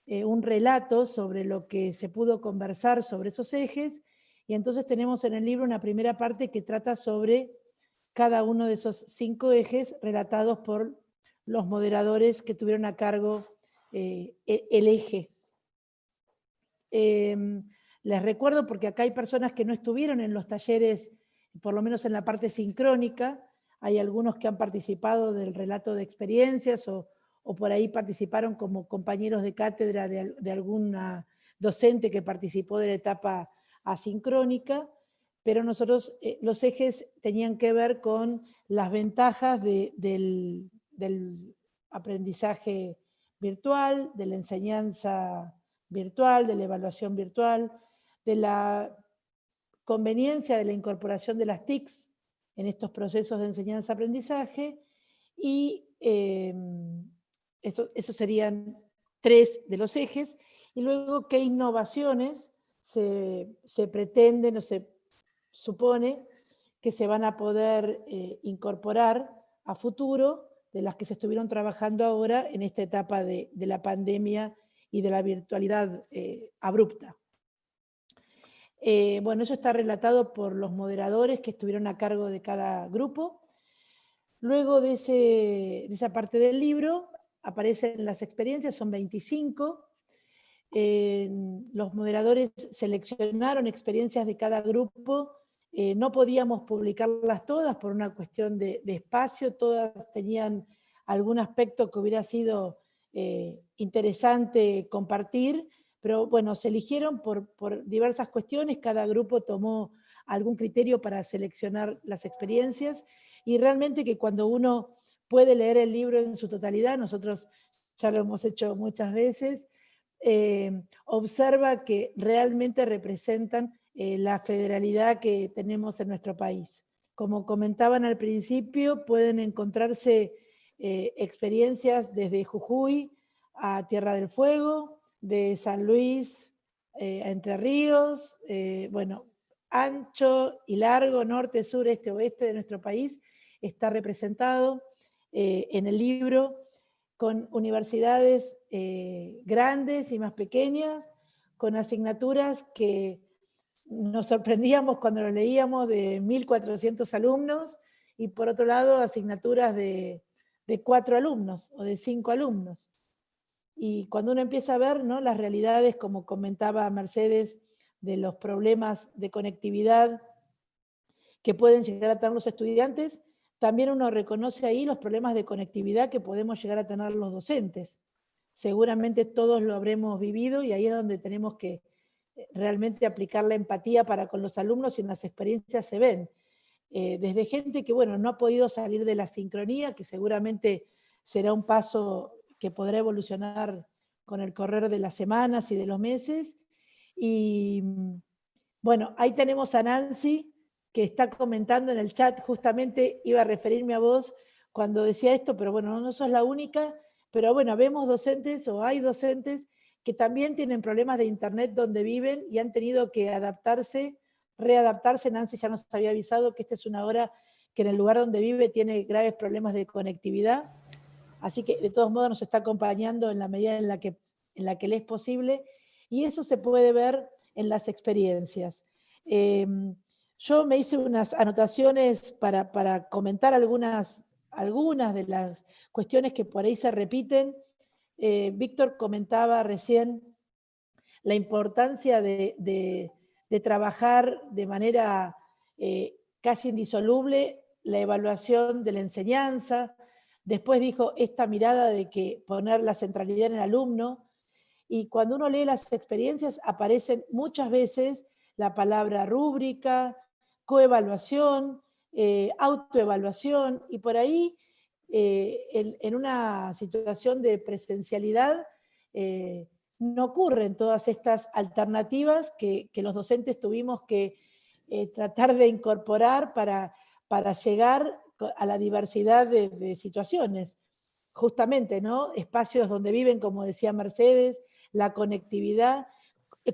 Speaker 3: un relato sobre lo que se pudo conversar sobre esos ejes, y entonces tenemos en el libro una primera parte que trata sobre cada uno de esos 5 ejes relatados por los moderadores que tuvieron a cargo el eje. Les recuerdo, porque acá hay personas que no estuvieron en los talleres, por lo menos en la parte sincrónica, hay algunos que han participado del relato de experiencias o por ahí participaron como compañeros de cátedra de alguna docente que participó de la etapa asincrónica, pero nosotros los ejes tenían que ver con las ventajas del aprendizaje virtual, de la enseñanza virtual, de la evaluación virtual, de la conveniencia de la incorporación de las TICs en estos procesos de enseñanza-aprendizaje, y esos serían 3 de los ejes, y luego qué innovaciones se pretenden o se supone que se van a poder incorporar a futuro de las que se estuvieron trabajando ahora en esta etapa de la pandemia y de la virtualidad abrupta. Bueno, eso está relatado por los moderadores que estuvieron a cargo de cada grupo. Luego de esa parte del libro aparecen las experiencias, son 25. Los moderadores seleccionaron experiencias de cada grupo No podíamos publicarlas todas por una cuestión de espacio, todas tenían algún aspecto que hubiera sido interesante compartir, pero bueno, se eligieron por diversas cuestiones, cada grupo tomó algún criterio para seleccionar las experiencias, y realmente que cuando uno puede leer el libro en su totalidad, nosotros ya lo hemos hecho muchas veces, observa que realmente representan la federalidad que tenemos en nuestro país. Como comentaban al principio, pueden encontrarse experiencias desde Jujuy a Tierra del Fuego, de San Luis a Entre Ríos, bueno, ancho y largo, norte, sur, este, oeste de nuestro país, está representado en el libro, con universidades grandes y más pequeñas, con asignaturas que nos sorprendíamos cuando lo leíamos, de 1.400 alumnos, y por otro lado asignaturas de 4 alumnos o de 5 alumnos. Y cuando uno empieza a ver, ¿no?, las realidades, como comentaba Mercedes, de los problemas de conectividad que pueden llegar a tener los estudiantes, también uno reconoce ahí los problemas de conectividad que podemos llegar a tener los docentes. Seguramente todos lo habremos vivido, y ahí es donde tenemos que realmente aplicar la empatía para con los alumnos, y en las experiencias se ven. Desde gente que, bueno, no ha podido salir de la sincronía, que seguramente será un paso que podrá evolucionar con el correr de las semanas y de los meses. Y bueno, ahí tenemos a Nancy, que está comentando en el chat. Justamente iba a referirme a vos cuando decía esto, pero bueno, no sos la única, pero bueno, vemos docentes, o hay docentes, que también tienen problemas de internet donde viven y han tenido que adaptarse, readaptarse. Nancy ya nos había avisado que esta es una hora que en el lugar donde vive tiene graves problemas de conectividad, así que de todos modos nos está acompañando en la medida en la que le es posible, y eso se puede ver en las experiencias. Yo me hice unas anotaciones para comentar algunas de las cuestiones que por ahí se repiten. Víctor comentaba recién la importancia de trabajar de manera casi indisoluble la evaluación de la enseñanza. Después dijo esta mirada de que poner la centralidad en el alumno, y cuando uno lee las experiencias aparecen muchas veces la palabra rúbrica, coevaluación, autoevaluación, y por ahí en una situación de presencialidad no ocurren todas estas alternativas que los docentes tuvimos que tratar de incorporar para llegar a la diversidad de situaciones. Justamente, ¿no?, espacios donde viven, como decía Mercedes, la conectividad.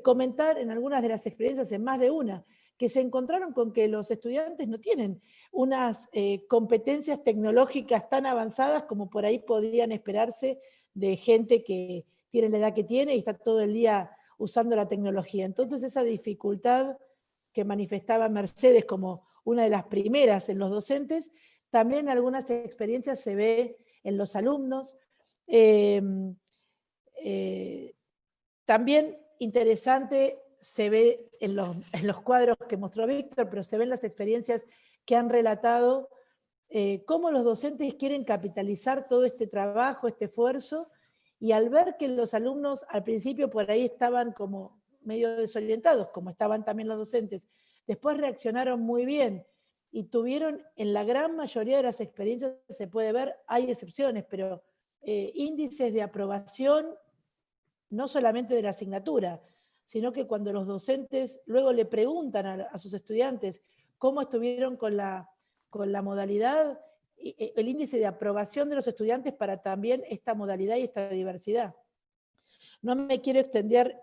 Speaker 3: Comentar en algunas de las experiencias, en más de una, que se encontraron con que los estudiantes no tienen unas competencias tecnológicas tan avanzadas como por ahí podían esperarse de gente que tiene la edad que tiene y está todo el día usando la tecnología. Entonces esa dificultad que manifestaba Mercedes como una de las primeras en los docentes, también en algunas experiencias se ve en los alumnos. También interesante se ve en los cuadros que mostró Víctor, pero se ven las experiencias que han relatado, cómo los docentes quieren capitalizar todo este trabajo, este esfuerzo, y al ver que los alumnos al principio por ahí estaban como medio desorientados, como estaban también los docentes, después reaccionaron muy bien y tuvieron, en la gran mayoría de las experiencias se puede ver, hay excepciones, pero índices de aprobación, no solamente de la asignatura, sino que cuando los docentes luego le preguntan a sus estudiantes cómo estuvieron con la modalidad, el índice de aprobación de los estudiantes para también esta modalidad y esta diversidad. No me quiero extender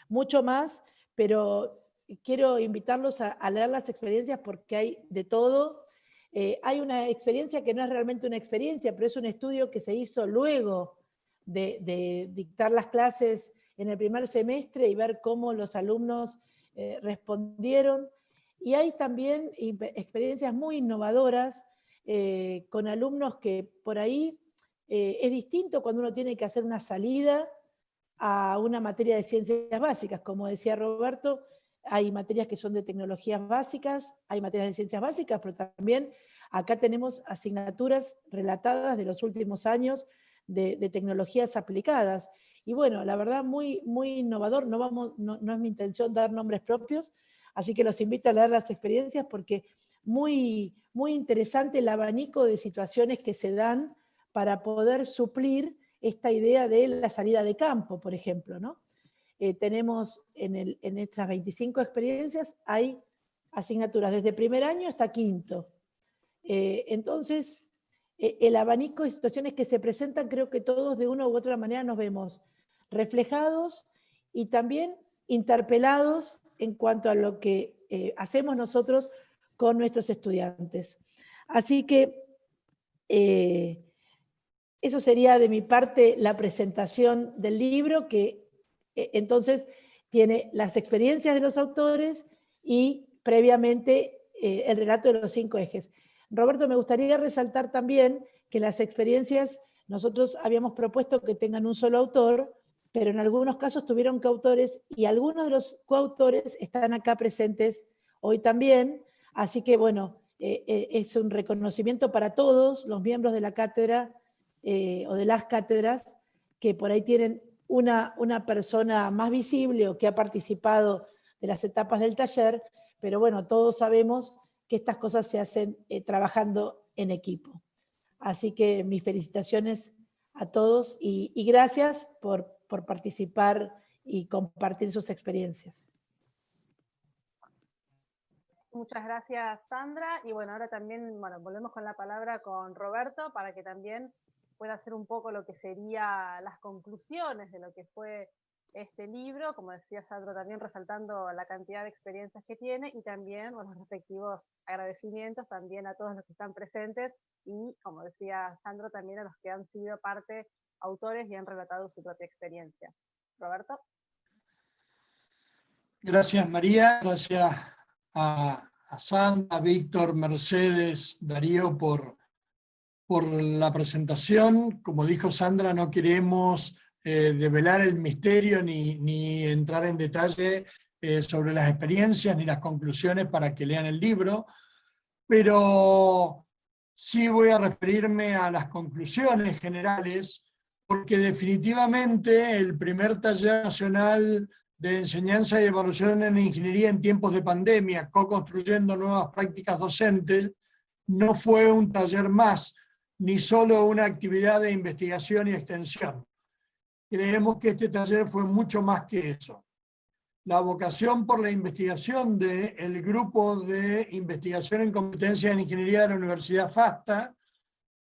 Speaker 3: mucho más, pero quiero invitarlos a leer las experiencias porque hay de todo. Hay una experiencia que no es realmente una experiencia, pero es un estudio que se hizo luego de dictar las clases en el primer semestre y ver cómo los alumnos respondieron. Y hay también experiencias muy innovadoras con alumnos que por ahí es distinto cuando uno tiene que hacer una salida a una materia de ciencias básicas. Como decía Roberto, hay materias que son de tecnologías básicas, hay materias de ciencias básicas, pero también acá tenemos asignaturas relatadas de los últimos años de tecnologías aplicadas. Y bueno, la verdad, muy, muy innovador. No es mi intención dar nombres propios, así que los invito a leer las experiencias porque muy, muy interesante el abanico de situaciones que se dan para poder suplir esta idea de la salida de campo, por ejemplo, ¿no? Tenemos en estas 25 experiencias, hay asignaturas desde primer año hasta quinto. Entonces, el abanico de situaciones que se presentan, creo que todos de una u otra manera nos vemos reflejados y también interpelados en cuanto a lo que hacemos nosotros con nuestros estudiantes. Así que eso sería de mi parte la presentación del libro, que entonces tiene las experiencias de los autores y previamente el relato de los 5 ejes. Roberto, me gustaría resaltar también que las experiencias, nosotros habíamos propuesto que tengan un solo autor, pero en algunos casos tuvieron coautores y algunos de los coautores están acá presentes hoy también, así que bueno, es un reconocimiento para todos los miembros de la cátedra o de las cátedras que por ahí tienen una persona más visible o que ha participado de las etapas del taller, pero bueno, todos sabemos que estas cosas se hacen trabajando en equipo. Así que mis felicitaciones a todos y gracias por participar y compartir sus experiencias.
Speaker 1: Muchas gracias, Sandra. Y bueno, ahora también, bueno, volvemos con la palabra con Roberto para que también pueda hacer un poco lo que serían las conclusiones de lo que fue este libro, como decía Sandra, también resaltando la cantidad de experiencias que tiene y también los respectivos agradecimientos también a todos los que están presentes y, como decía Sandra, también a los que han sido parte autores y han relatado su propia experiencia. Roberto.
Speaker 2: Gracias, María. Gracias a Sandra, a Víctor, Mercedes, Darío por la presentación. Como dijo Sandra, no queremos develar el misterio ni entrar en detalle sobre las experiencias ni las conclusiones para que lean el libro, pero sí voy a referirme a las conclusiones generales, porque definitivamente el primer taller nacional de enseñanza y evaluación en ingeniería en tiempos de pandemia, co-construyendo nuevas prácticas docentes, no fue un taller más, ni solo una actividad de investigación y extensión. Creemos que este taller fue mucho más que eso. La vocación por la investigación del grupo de investigación en competencias en ingeniería de la Universidad FASTA,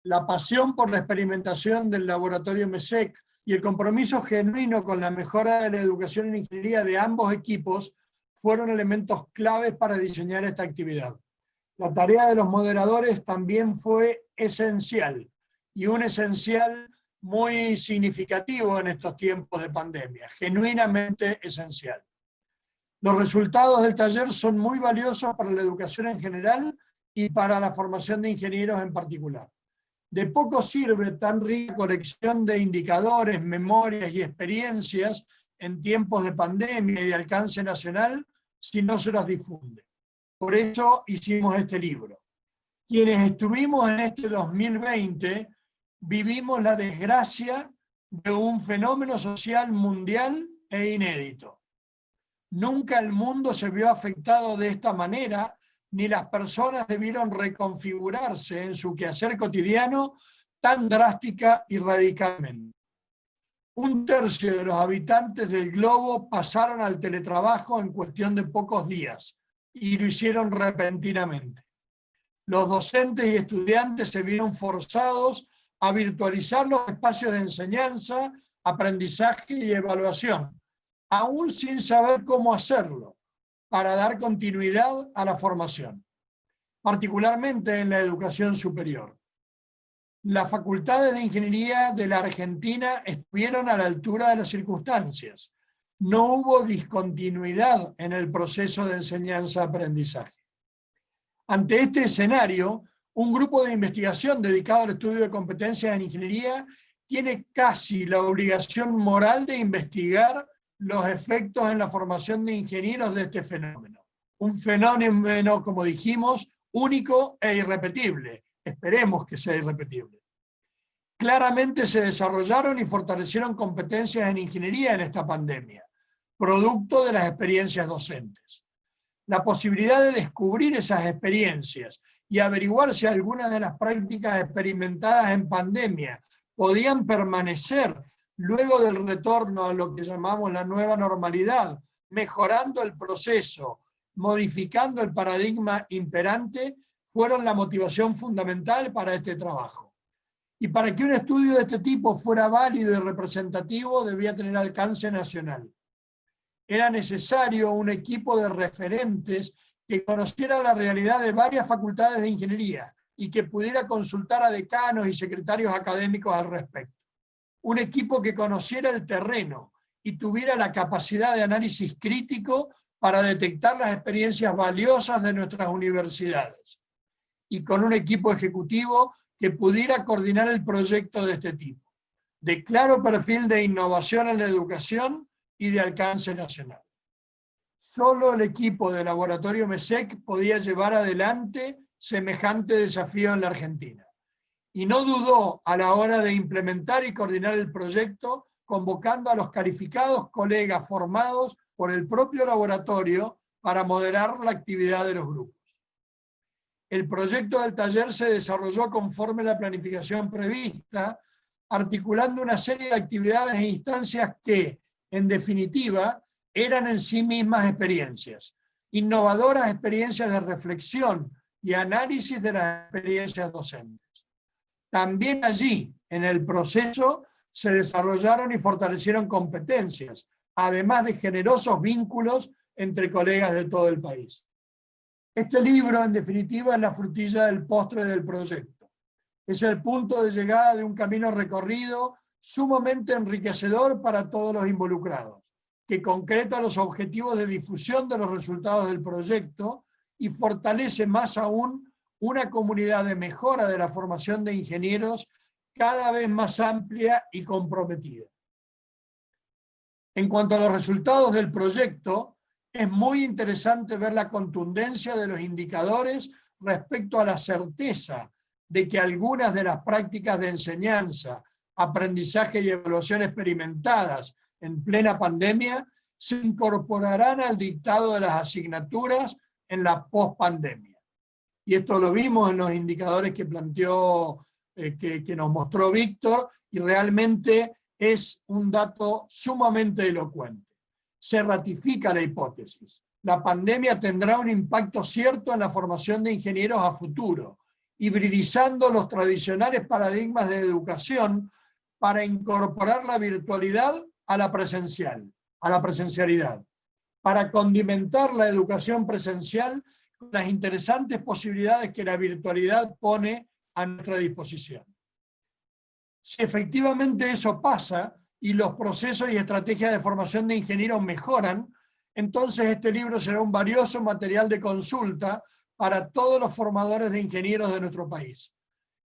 Speaker 2: la pasión por la experimentación del laboratorio MESEC y el compromiso genuino con la mejora de la educación en ingeniería de ambos equipos fueron elementos claves para diseñar esta actividad. La tarea de los moderadores también fue esencial, y un esencial muy significativo en estos tiempos de pandemia, genuinamente esencial. Los resultados del taller son muy valiosos para la educación en general y para la formación de ingenieros en particular. De poco sirve tan rica colección de indicadores, memorias y experiencias en tiempos de pandemia y de alcance nacional si no se los difunde. Por eso hicimos este libro. Quienes estuvimos en este 2020 vivimos la desgracia de un fenómeno social mundial e inédito. Nunca el mundo se vio afectado de esta manera, ni las personas debieron reconfigurarse en su quehacer cotidiano tan drástica y radicalmente. 1/3 de los habitantes del globo pasaron al teletrabajo en cuestión de pocos días, y lo hicieron repentinamente. Los docentes y estudiantes se vieron forzados a virtualizar los espacios de enseñanza, aprendizaje y evaluación, aún sin saber cómo hacerlo, para dar continuidad a la formación, particularmente en la educación superior. Las facultades de ingeniería de la Argentina estuvieron a la altura de las circunstancias. No hubo discontinuidad en el proceso de enseñanza-aprendizaje. Ante este escenario, un grupo de investigación dedicado al estudio de competencias en ingeniería tiene casi la obligación moral de investigar los efectos en la formación de ingenieros de este fenómeno. Un fenómeno, como dijimos, único e irrepetible. Esperemos que sea irrepetible. Claramente se desarrollaron y fortalecieron competencias en ingeniería en esta pandemia, producto de las experiencias docentes. La posibilidad de descubrir esas experiencias y averiguar si algunas de las prácticas experimentadas en pandemia podían permanecer luego del retorno a lo que llamamos la nueva normalidad, mejorando el proceso, modificando el paradigma imperante, fueron la motivación fundamental para este trabajo. Y para que un estudio de este tipo fuera válido y representativo, debía tener alcance nacional. Era necesario un equipo de referentes que conociera la realidad de varias facultades de ingeniería y que pudiera consultar a decanos y secretarios académicos al respecto. Un equipo que conociera el terreno y tuviera la capacidad de análisis crítico para detectar las experiencias valiosas de nuestras universidades. Y con un equipo ejecutivo que pudiera coordinar el proyecto de este tipo, de claro perfil de innovación en la educación y de alcance nacional. Solo el equipo del Laboratorio MESEC podía llevar adelante semejante desafío en la Argentina. Y no dudó a la hora de implementar y coordinar el proyecto, convocando a los calificados colegas formados por el propio laboratorio para moderar la actividad de los grupos. El proyecto del taller se desarrolló conforme a la planificación prevista, articulando una serie de actividades e instancias que, en definitiva, eran en sí mismas experiencias, innovadoras experiencias de reflexión y análisis de las experiencias docentes. También allí, en el proceso, se desarrollaron y fortalecieron competencias, además de generosos vínculos entre colegas de todo el país. Este libro, en definitiva, es la frutilla del postre del proyecto. Es el punto de llegada de un camino recorrido sumamente enriquecedor para todos los involucrados, que concreta los objetivos de difusión de los resultados del proyecto y fortalece más aún una comunidad de mejora de la formación de ingenieros cada vez más amplia y comprometida. En cuanto a los resultados del proyecto, es muy interesante ver la contundencia de los indicadores respecto a la certeza de que algunas de las prácticas de enseñanza, aprendizaje y evaluación experimentadas en plena pandemia se incorporarán al dictado de las asignaturas en la pospandemia. Y esto lo vimos en los indicadores que planteó, que nos mostró Víctor, y realmente es un dato sumamente elocuente. Se ratifica la hipótesis. La pandemia tendrá un impacto cierto en la formación de ingenieros a futuro, hibridizando los tradicionales paradigmas de educación para incorporar la virtualidad a la presencialidad, para condimentar la educación presencial con las interesantes posibilidades que la virtualidad pone a nuestra disposición. Si efectivamente eso pasa y los procesos y estrategias de formación de ingenieros mejoran, entonces este libro será un valioso material de consulta para todos los formadores de ingenieros de nuestro país.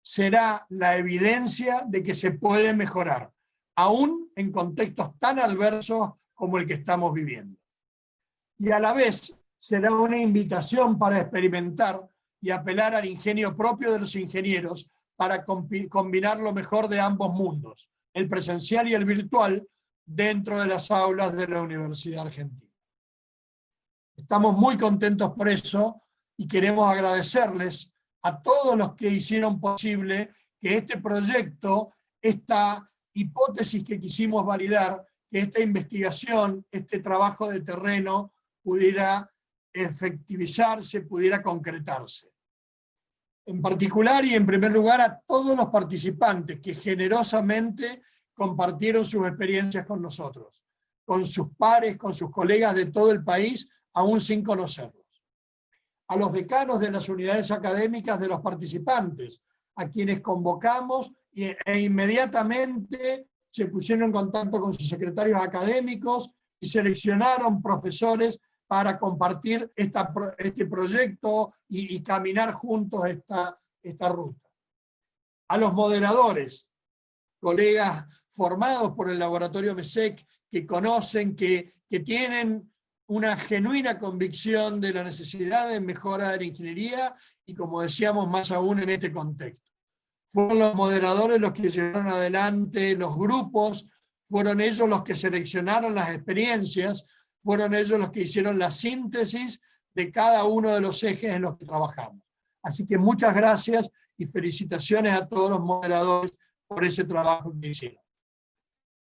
Speaker 2: Será la evidencia de que se puede mejorar, aún en contextos tan adversos como el que estamos viviendo. Y a la vez será una invitación para experimentar y apelar al ingenio propio de los ingenieros para combinar lo mejor de ambos mundos, el presencial y el virtual, dentro de las aulas de la Universidad Argentina. Estamos muy contentos por eso y queremos agradecerles a todos los que hicieron posible que este proyecto, esta hipótesis que quisimos validar, que esta investigación, este trabajo de terreno pudiera efectivizarse, pudiera concretarse. En particular y en primer lugar a todos los participantes que generosamente compartieron sus experiencias con nosotros, con sus pares, con sus colegas de todo el país, aún sin conocerlos. A los decanos de las unidades académicas de los participantes, a quienes convocamos e inmediatamente se pusieron en contacto con sus secretarios académicos y seleccionaron profesores para compartir este proyecto y caminar juntos esta ruta. A los moderadores, colegas formados por el laboratorio MESEC, que conocen, que tienen una genuina convicción de la necesidad de mejora de la ingeniería y, como decíamos, más aún en este contexto. Fueron los moderadores los que llevaron adelante los grupos, fueron ellos los que seleccionaron las experiencias, fueron ellos los que hicieron la síntesis de cada uno de los ejes en los que trabajamos. Así que muchas gracias y felicitaciones a todos los moderadores por ese trabajo que hicieron.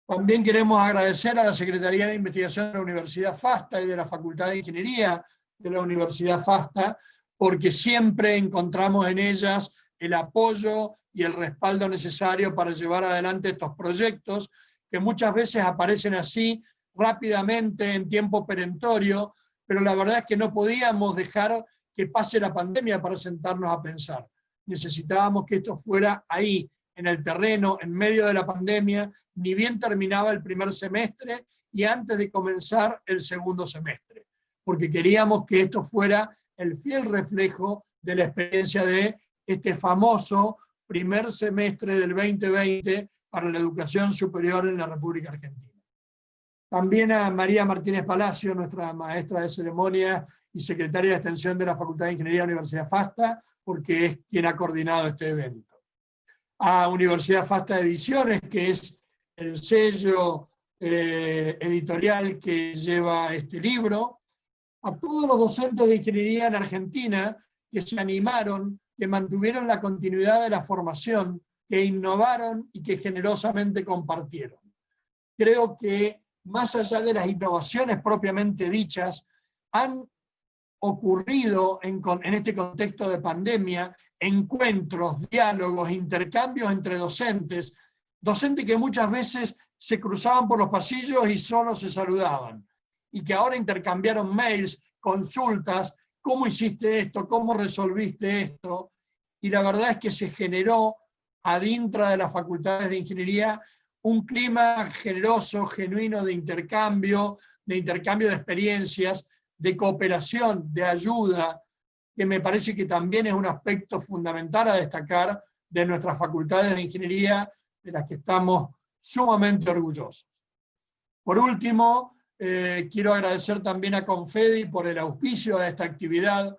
Speaker 2: También queremos agradecer a la Secretaría de Investigación de la Universidad FASTA y de la Facultad de Ingeniería de la Universidad FASTA, porque siempre encontramos en ellas el apoyo y el respaldo necesario para llevar adelante estos proyectos, que muchas veces aparecen así rápidamente en tiempo perentorio, pero la verdad es que no podíamos dejar que pase la pandemia para sentarnos a pensar. Necesitábamos que esto fuera ahí, en el terreno, en medio de la pandemia, ni bien terminaba el primer semestre y antes de comenzar el segundo semestre, porque queríamos que esto fuera el fiel reflejo de la experiencia de este famoso primer semestre del 2020 para la educación superior en la República Argentina. También a María Martínez Palacio, nuestra maestra de ceremonia y secretaria de extensión de la Facultad de Ingeniería de la Universidad FASTA, porque es quien ha coordinado este evento. A Universidad FASTA Ediciones, que es el sello editorial que lleva este libro, a todos los docentes de ingeniería en Argentina que se animaron, que mantuvieron la continuidad de la formación, que innovaron y que generosamente compartieron. Creo que más allá de las innovaciones propiamente dichas, han ocurrido en este contexto de pandemia encuentros, diálogos, intercambios entre docentes que muchas veces se cruzaban por los pasillos y solo se saludaban, y que ahora intercambiaron mails, consultas, ¿cómo hiciste esto? ¿Cómo resolviste esto? Y la verdad es que se generó adentro de las facultades de ingeniería un clima generoso, genuino de intercambio de experiencias, de cooperación, de ayuda, que me parece que también es un aspecto fundamental a destacar de nuestras facultades de ingeniería, de las que estamos sumamente orgullosos. Por último, quiero agradecer también a Confedi por el auspicio de esta actividad.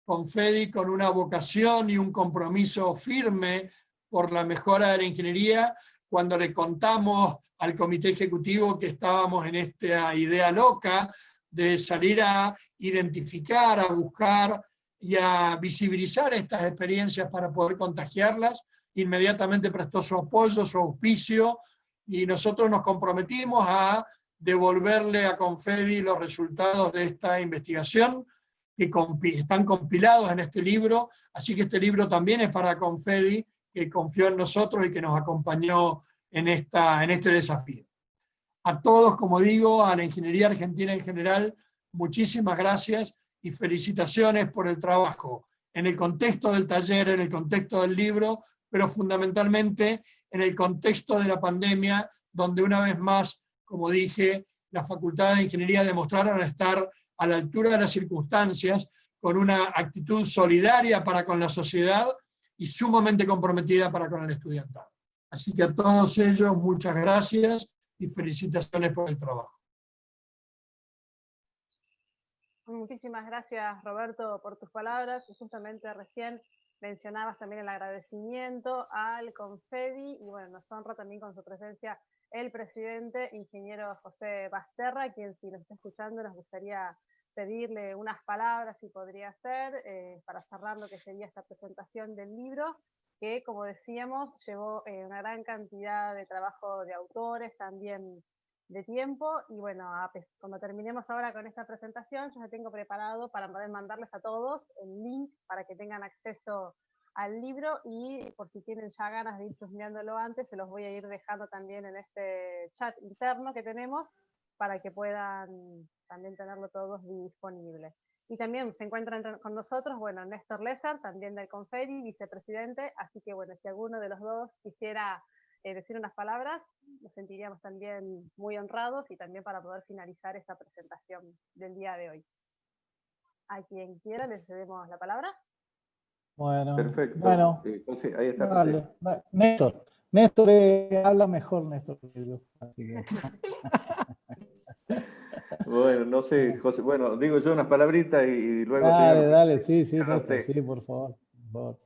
Speaker 2: Confedi con una vocación y un compromiso firme por la mejora de la ingeniería. Cuando le contamos al comité ejecutivo que estábamos en esta idea loca de salir a identificar, a buscar y a visibilizar estas experiencias para poder contagiarlas, inmediatamente prestó su apoyo, su auspicio, y nosotros nos comprometimos a devolverle a Confedi los resultados de esta investigación, que están compilados en este libro, así que este libro también es para Confedi, que confió en nosotros y que nos acompañó en este desafío. A todos, como digo, a la ingeniería argentina en general, muchísimas gracias y felicitaciones por el trabajo, en el contexto del taller, en el contexto del libro, pero fundamentalmente en el contexto de la pandemia, donde una vez más, como dije, las facultades de ingeniería demostraron estar a la altura de las circunstancias, con una actitud solidaria para con la sociedad y sumamente comprometida para con el estudiantado. Así que a todos ellos, muchas gracias y felicitaciones por el trabajo.
Speaker 1: Muchísimas gracias, Roberto, por tus palabras. Y justamente recién mencionabas también el agradecimiento al Confedi, y bueno, nos honra también con su presencia el presidente, ingeniero José Basterra, quien, si nos está escuchando, nos gustaría pedirle unas palabras, si podría ser, para cerrar lo que sería esta presentación del libro, que, como decíamos, llevó una gran cantidad de trabajo de autores, también de tiempo, y bueno, cuando terminemos ahora con esta presentación, yo ya tengo preparado para poder mandarles a todos el link para que tengan acceso al libro, y por si tienen ya ganas de ir chusmeándolo antes, se los voy a ir dejando también en este chat interno que tenemos, para que puedan también tenerlo todos disponible. Y también se encuentran con nosotros, bueno, Néstor Lesser, también del Confedi, vicepresidente, así que bueno, si alguno de los dos quisiera decir unas palabras, nos sentiríamos también muy honrados, y también para poder finalizar esta presentación del día de hoy. A quien quiera le cedemos la palabra.
Speaker 7: Bueno,
Speaker 8: Perfecto.
Speaker 7: bueno,
Speaker 8: José, ahí está
Speaker 7: vale.
Speaker 8: José.
Speaker 7: Néstor, Néstor habla mejor, Néstor, que yo. Así que...
Speaker 8: Bueno, no sé, José, bueno, digo yo unas palabritas y luego...
Speaker 7: Dale,
Speaker 8: señor,
Speaker 7: dale, sí, Néstor,
Speaker 8: usted.
Speaker 7: sí, por favor.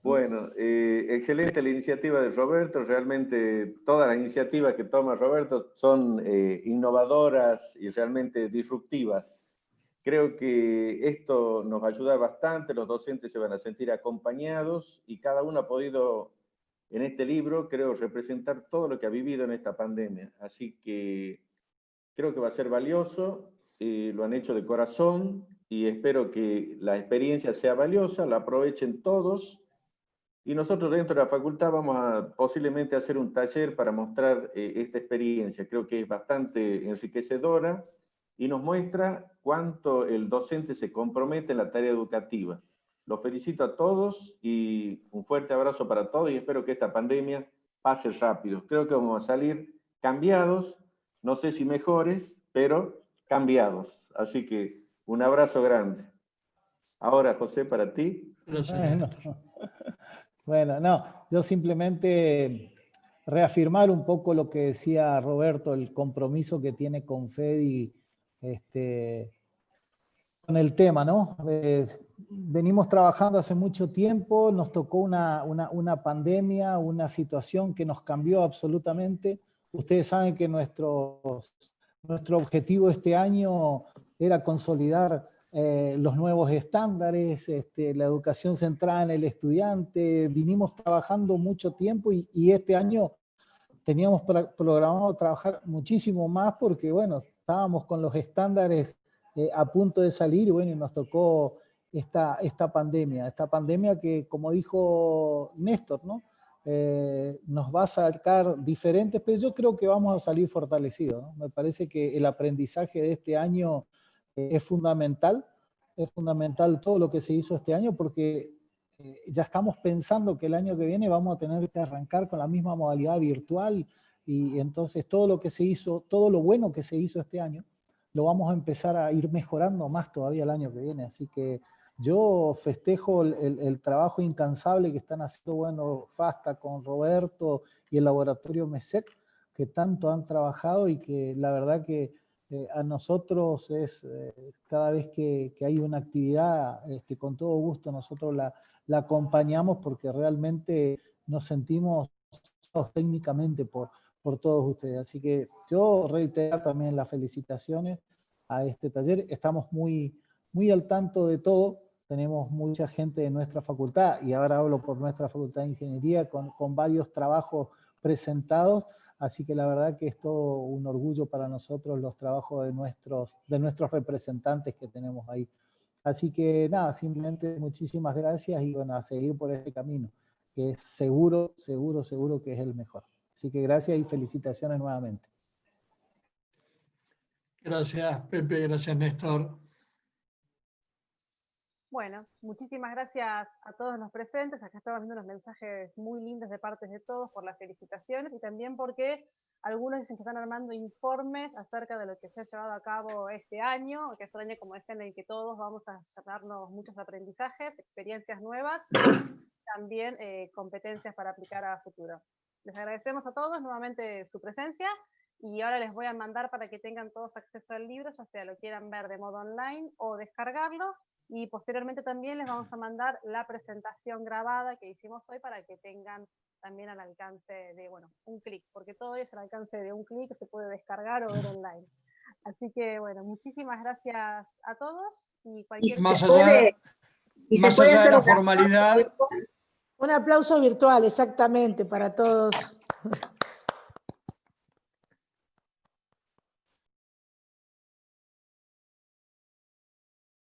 Speaker 8: Bueno, excelente la iniciativa de Roberto, realmente todas las iniciativas que toma Roberto son innovadoras y realmente disruptivas. Creo que esto nos va a ayudar bastante, los docentes se van a sentir acompañados y cada uno ha podido, en este libro, creo, representar todo lo que ha vivido en esta pandemia. Así que creo que va a ser valioso, lo han hecho de corazón y espero que la experiencia sea valiosa, la aprovechen todos. Y nosotros dentro de la facultad vamos a posiblemente hacer un taller para mostrar esta experiencia. Creo que es bastante enriquecedora y nos muestra cuánto el docente se compromete en la tarea educativa. Los felicito a todos y un fuerte abrazo para todos y espero que esta pandemia pase rápido. Creo que vamos a salir cambiados, no sé si mejores, pero cambiados. Así que un abrazo grande. Ahora, José, para ti.
Speaker 7: Bueno, no, yo simplemente reafirmar un poco lo que decía Roberto, el compromiso que tiene con FEDI con el tema, ¿no? Venimos trabajando hace mucho tiempo, nos tocó una pandemia, una situación que nos cambió absolutamente. Ustedes saben que nuestro objetivo este año era consolidar los nuevos estándares, la educación centrada en el estudiante. Vinimos trabajando mucho tiempo y este año teníamos programado trabajar muchísimo más porque, bueno, estábamos con los estándares a punto de salir y, bueno, y nos tocó esta pandemia que, como dijo Néstor, ¿no? Nos va a sacar diferentes, pero yo creo que vamos a salir fortalecidos, ¿no? Me parece que el aprendizaje de este año es fundamental todo lo que se hizo este año porque ya estamos pensando que el año que viene vamos a tener que arrancar con la misma modalidad virtual y entonces todo lo que se hizo, todo lo bueno que se hizo este año, lo vamos a empezar a ir mejorando más todavía el año que viene. Así que yo festejo el trabajo incansable que están haciendo, bueno, FASTA con Roberto y el laboratorio MESEC, que tanto han trabajado y que la verdad que a nosotros es, cada vez que hay una actividad, con todo gusto nosotros la acompañamos porque realmente nos sentimos técnicamente por todos ustedes. Así que yo reitero también las felicitaciones a este taller. Estamos muy al tanto de todo. Tenemos mucha gente de nuestra facultad, y ahora hablo por nuestra facultad de ingeniería, con varios trabajos presentados. Así que la verdad que es todo un orgullo para nosotros los trabajos de nuestros representantes que tenemos ahí. Así que nada, simplemente muchísimas gracias y bueno, a seguir por este camino, que es seguro que es el mejor. Así que gracias y felicitaciones nuevamente.
Speaker 2: Gracias, Pepe, gracias, Néstor.
Speaker 1: Bueno, muchísimas gracias a todos los presentes. Acá estamos viendo unos mensajes muy lindos de parte de todos por las felicitaciones y también porque algunos dicen que están armando informes acerca de lo que se ha llevado a cabo este año, que es un año, como decían, en el que todos vamos a llevarnos muchos aprendizajes, experiencias nuevas, también competencias para aplicar a futuro. Les agradecemos a todos nuevamente su presencia y ahora les voy a mandar para que tengan todos acceso al libro, ya sea lo quieran ver de modo online o descargarlo. Y posteriormente también les vamos a mandar la presentación grabada que hicimos hoy para que tengan también al alcance de, bueno, un clic, porque todo es al alcance de un clic, se puede descargar o ver online. Así que, bueno, muchísimas gracias a todos. Y cualquier
Speaker 2: más allá de la formalidad.
Speaker 3: Un aplauso virtual, exactamente, para todos.